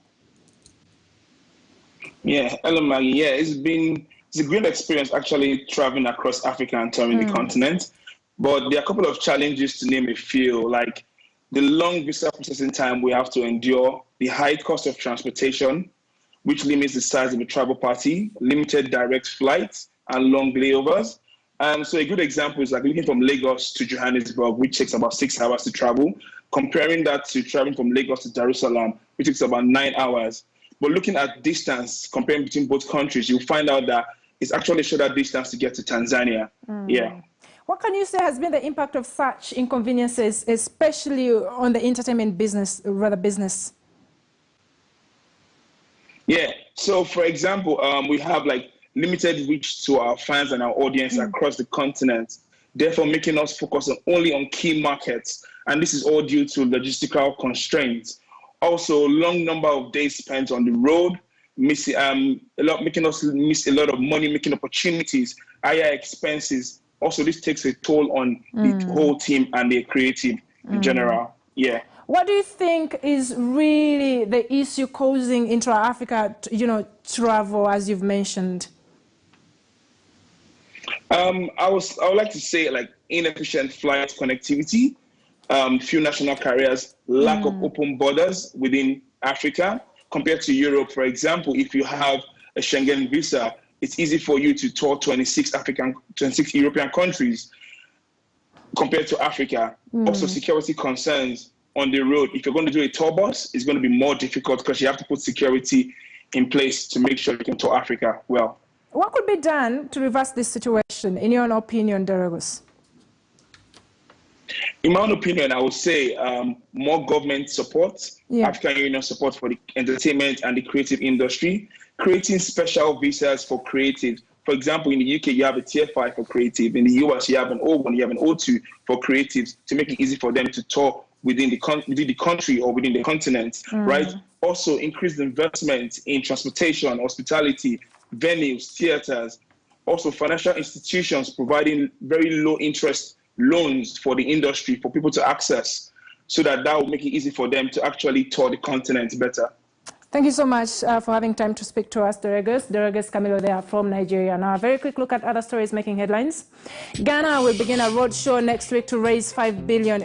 Yeah, hello Maggie. Yeah, it's a great experience actually traveling across Africa and touring the continent. But there are a couple of challenges to name a few, like the long visa processing time we have to endure, the high cost of transportation, which limits the size of a travel party, limited direct flights, and long layovers. So a good example is like looking from Lagos to Johannesburg, which takes about 6 hours to travel, comparing that to traveling from Lagos to Jerusalem, which takes about 9 hours. But looking at distance, comparing between both countries, you'll find out that it's actually a shorter distance to get to Tanzania. Yeah. What can you say has been the impact of such inconveniences, especially on the entertainment business? Yeah. So, for example, we have like limited reach to our fans and our audience across the continent, therefore making us focus only on key markets. And this is all due to logistical constraints. Also, long number of days spent on the road, making us miss a lot of money-making opportunities, higher expenses. Also, this takes a toll on the whole team and the creative in general. Yeah. What do you think is really the issue causing intra-Africa, travel, as you've mentioned? I would like to say like inefficient flight connectivity. few national carriers, lack of open borders within Africa compared to Europe. For example, if you have a Schengen visa, it's easy for you to tour 26 European countries compared to Africa. Also, security concerns on the road. If you're going to do a tour bus, it's going to be more difficult because you have to put security in place to make sure you can tour Africa well. What could be done to reverse this situation, in your opinion, Derogos? In my own opinion, I would say more government support, African Union support for the entertainment and the creative industry, creating special visas for creatives. For example, in the UK, you have a tier 5 for creative. In the US, you have an O1, you have an O2 for creatives to make it easy for them to tour within the country or within the continent, right? Also, increased investment in transportation, hospitality, venues, theaters, also financial institutions providing very low interest loans for the industry for people to access, so that will make it easy for them to actually tour the continent better. Thank you so much for having time to speak to us, Derogos. Derogos Camilo there from Nigeria. Now, a very quick look at other stories making headlines. Ghana will begin a roadshow next week to raise $5 billion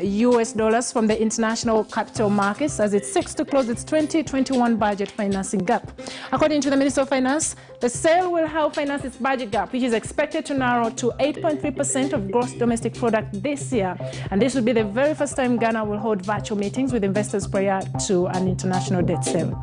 from the international capital markets as it seeks to close its 2021 budget financing gap. According to the Minister of Finance, the sale will help finance its budget gap, which is expected to narrow to 8.3% of gross domestic product this year. And this will be the very first time Ghana will hold virtual meetings with investors prior to an international debt sale.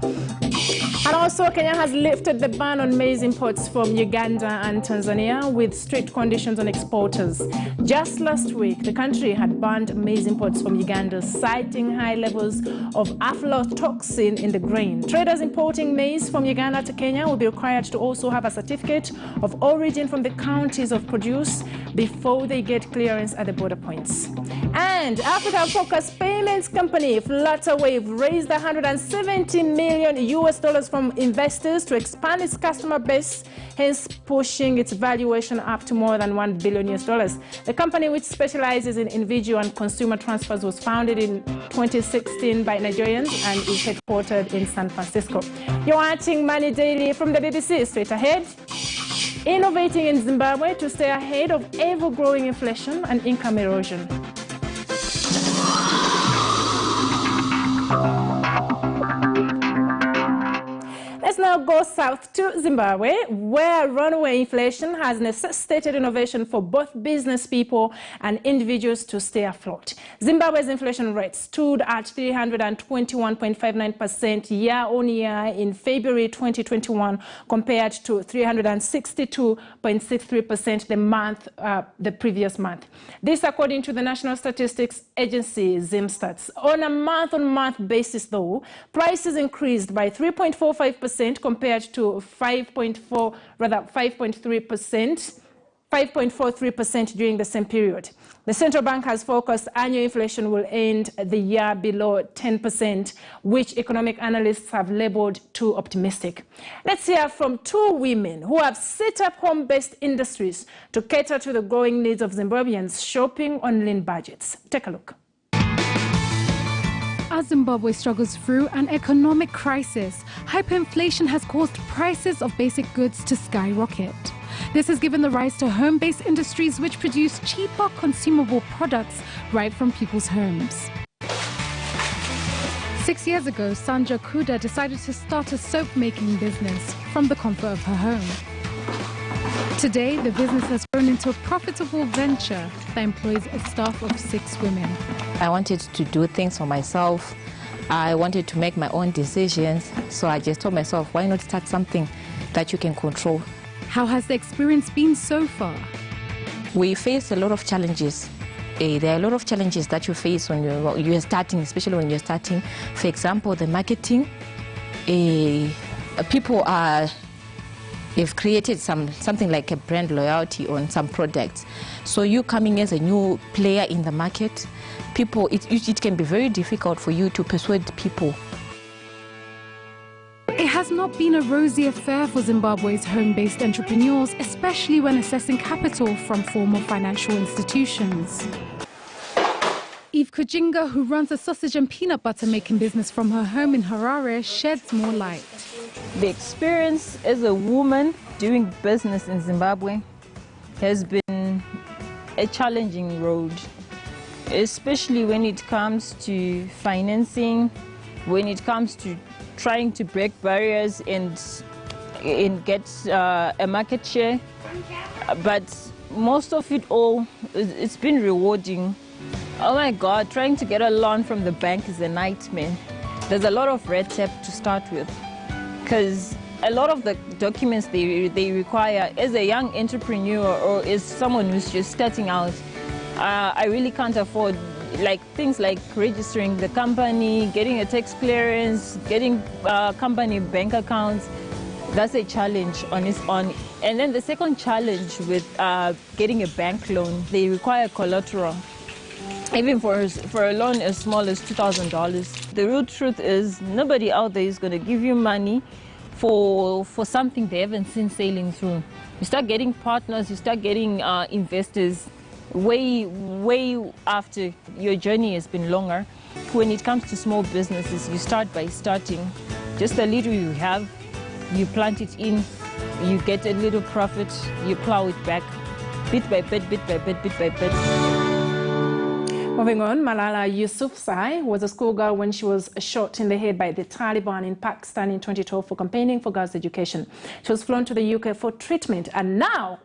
And also, Kenya has lifted the ban on maize imports from Uganda and Tanzania with strict conditions on exporters. Just last week, the country had banned maize imports from Uganda, citing high levels of aflatoxin in the grain. Traders importing maize from Uganda to Kenya will be required to also have a certificate of origin from the counties of produce before they get clearance at the border points. And Africa-focused payments company Flutterwave raised $170 million from investors to expand its customer base, hence pushing its valuation up to more than $1 billion. The company, which specializes in individual and consumer transfers, was founded in 2016 by Nigerians and is headquartered in San Francisco. You're watching Money Daily from the BBC. Straight ahead, innovating in Zimbabwe to stay ahead of ever-growing inflation and income erosion. Let's now go south to Zimbabwe, where runaway inflation has necessitated innovation for both business people and individuals to stay afloat. Zimbabwe's inflation rate stood at 321.59% year-on-year in February 2021, compared to 362.63% the previous month. This, according to the National Statistics Agency, ZimStats. On a month-on-month basis, though, prices increased by 3.45% compared to 5.43% during the same period. The central bank has forecast annual inflation will end the year below 10%, which economic analysts have labeled too optimistic. Let's hear from two women who have set up home-based industries to cater to the growing needs of Zimbabweans shopping on lean budgets. Take a look. As Zimbabwe struggles through an economic crisis, hyperinflation has caused prices of basic goods to skyrocket. This has given the rise to home-based industries which produce cheaper consumable products right from people's homes. 6 years ago, Sanja Kuda decided to start a soap-making business from the comfort of her home. Today, the business has grown into a profitable venture that employs a staff of 6 women. I wanted to do things for myself. I wanted to make my own decisions. So I just told myself, why not start something that you can control? How has the experience been so far? We face a lot of challenges. There are a lot of challenges that you face when you're starting, especially when you're starting. For example, the marketing. People have created something like a brand loyalty on some products. So you coming as a new player in the market, people, it can be very difficult for you to persuade people. It has not been a rosy affair for Zimbabwe's home-based entrepreneurs, especially when assessing capital from formal financial institutions. Eve Kujinga, who runs a sausage and peanut butter making business from her home in Harare, sheds more light. The experience as a woman doing business in Zimbabwe has been a challenging road. especially when it comes to financing, when it comes to trying to break barriers and get a market share. But most of it all, it's been rewarding. Oh my God, trying to get a loan from the bank is a nightmare. There's a lot of red tape to start with, because a lot of the documents they require as a young entrepreneur or as someone who's just starting out, I really can't afford things like registering the company, getting a tax clearance, getting company bank accounts. That's a challenge on its own. And then the second challenge with getting a bank loan, they require collateral. Even for a loan as small as $2,000. The real truth is nobody out there is going to give you money for something they haven't seen sailing through. You start getting partners, you start getting investors way after your journey has been longer. When it comes to small businesses, you start by starting. Just a little you have, you plant it in, you get a little profit, you plow it back, bit by bit, bit by bit, bit by bit. Moving on, Malala Yousafzai was a schoolgirl when she was shot in the head by the Taliban in Pakistan in 2012 for campaigning for girls' education. She was flown to the UK for treatment, and now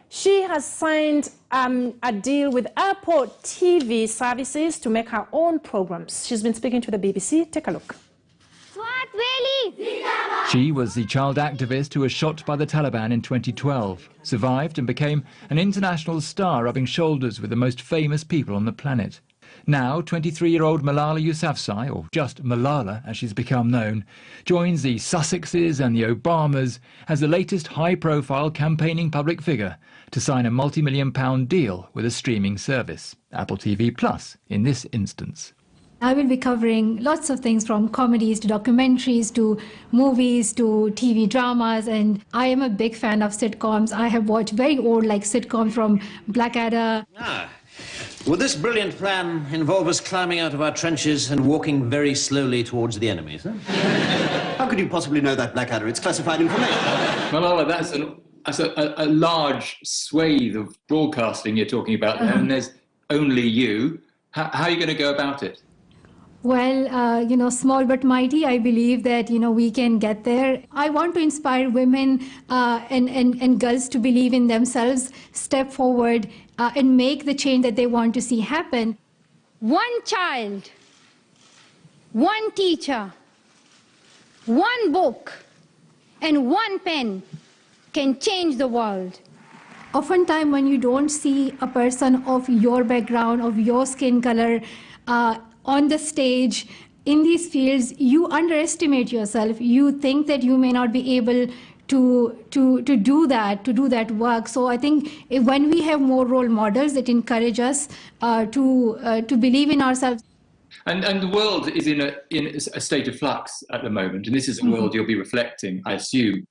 she has signed a deal with airport TV services to make her own programs. She's been speaking to the BBC. Take a look. She was the child activist who was shot by the Taliban in 2012, survived and became an international star, rubbing shoulders with the most famous people on the planet. Now, 23-year-old Malala Yousafzai, or just Malala as she's become known, joins the Sussexes and the Obamas as the latest high-profile campaigning public figure to sign a multi-million-pound deal with a streaming service, Apple TV Plus in this instance. I will be covering lots of things from comedies to documentaries to movies to TV dramas, and I am a big fan of sitcoms. I have watched very old sitcoms from Blackadder. Would this brilliant plan involve us climbing out of our trenches and walking very slowly towards the enemies? Huh? How could you possibly know that, Blackadder? It's classified information. Malala, that's a large swathe of broadcasting you're talking about there, and there's only you. How are you going to go about it? Well, small but mighty, I believe that, we can get there. I want to inspire women and girls to believe in themselves, step forward and make the change that they want to see happen. One child, one teacher, one book, and one pen can change the world. Oftentimes when you don't see a person of your background, of your skin color, on the stage, in these fields, you underestimate yourself. You think that you may not be able to do that work. So I think when we have more role models that encourage us to believe in ourselves. And the world is in a state of flux at the moment, and this is a world you'll be reflecting, I assume,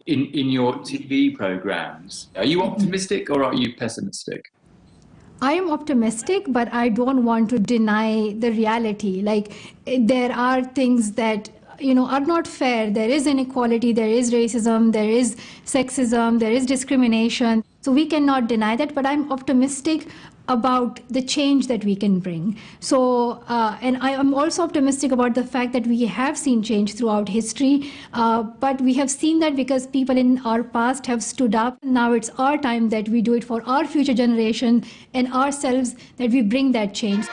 in your TV programs. Are you optimistic or are you pessimistic? I am optimistic, but I don't want to deny the reality. There are things that are not fair. There is inequality, there is racism, there is sexism, there is discrimination. So we cannot deny that, but I'm optimistic about the change that we can bring. So, and I am also optimistic about the fact that we have seen change throughout history, but we have seen that because people in our past have stood up. Now it's our time that we do it for our future generation and ourselves, that we bring that change.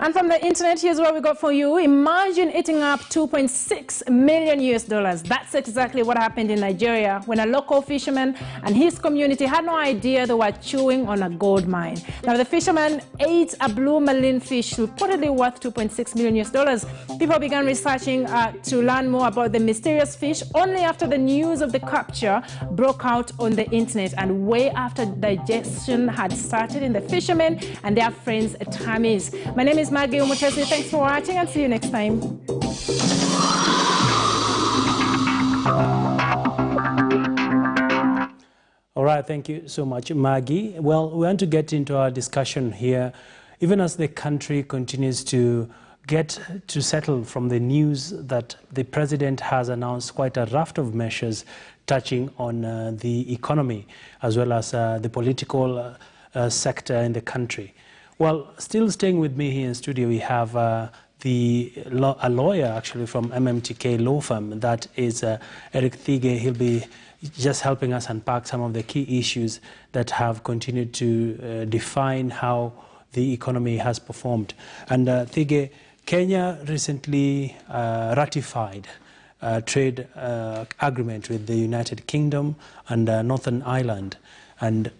And from the internet, here's what we got for you. Imagine eating up $2.6 million. That's exactly what happened in Nigeria when a local fisherman and his community had no idea they were chewing on a gold mine. Now, the fisherman ate a blue marine fish reportedly worth $2.6 million. People began researching to learn more about the mysterious fish only after the news of the capture broke out on the internet and way after digestion had started in the fishermen and their friends' tummies. My name is Maggie Umutesi. Thanks for watching and see you next time. All right, thank you so much, Maggie. Well, we want to get into our discussion here. Even as the country continues to get to settle from the news that the president has announced quite a raft of measures touching on the economy as well as the political sector in the country. Well, still staying with me here in studio, we have a lawyer actually from MMTK law firm, that is Eric Thige. He'll be just helping us unpack some of the key issues that have continued to define how the economy has performed. And Thige, Kenya recently ratified a trade agreement with the United Kingdom and Northern Ireland, and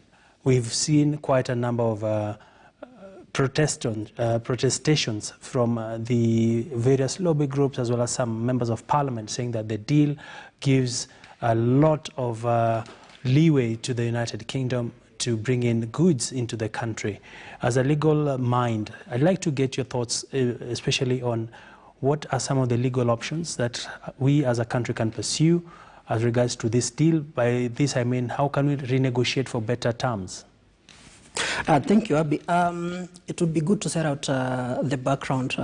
we've seen quite a number of protestations from the various lobby groups as well as some members of parliament, saying that the deal gives a lot of leeway to the United Kingdom to bring in goods into the country. As a legal mind, I'd like to get your thoughts, especially on what are some of the legal options that we as a country can pursue as regards to this deal. By this I mean, how can we renegotiate for better terms? Thank you, Abby. It would be good to set out the background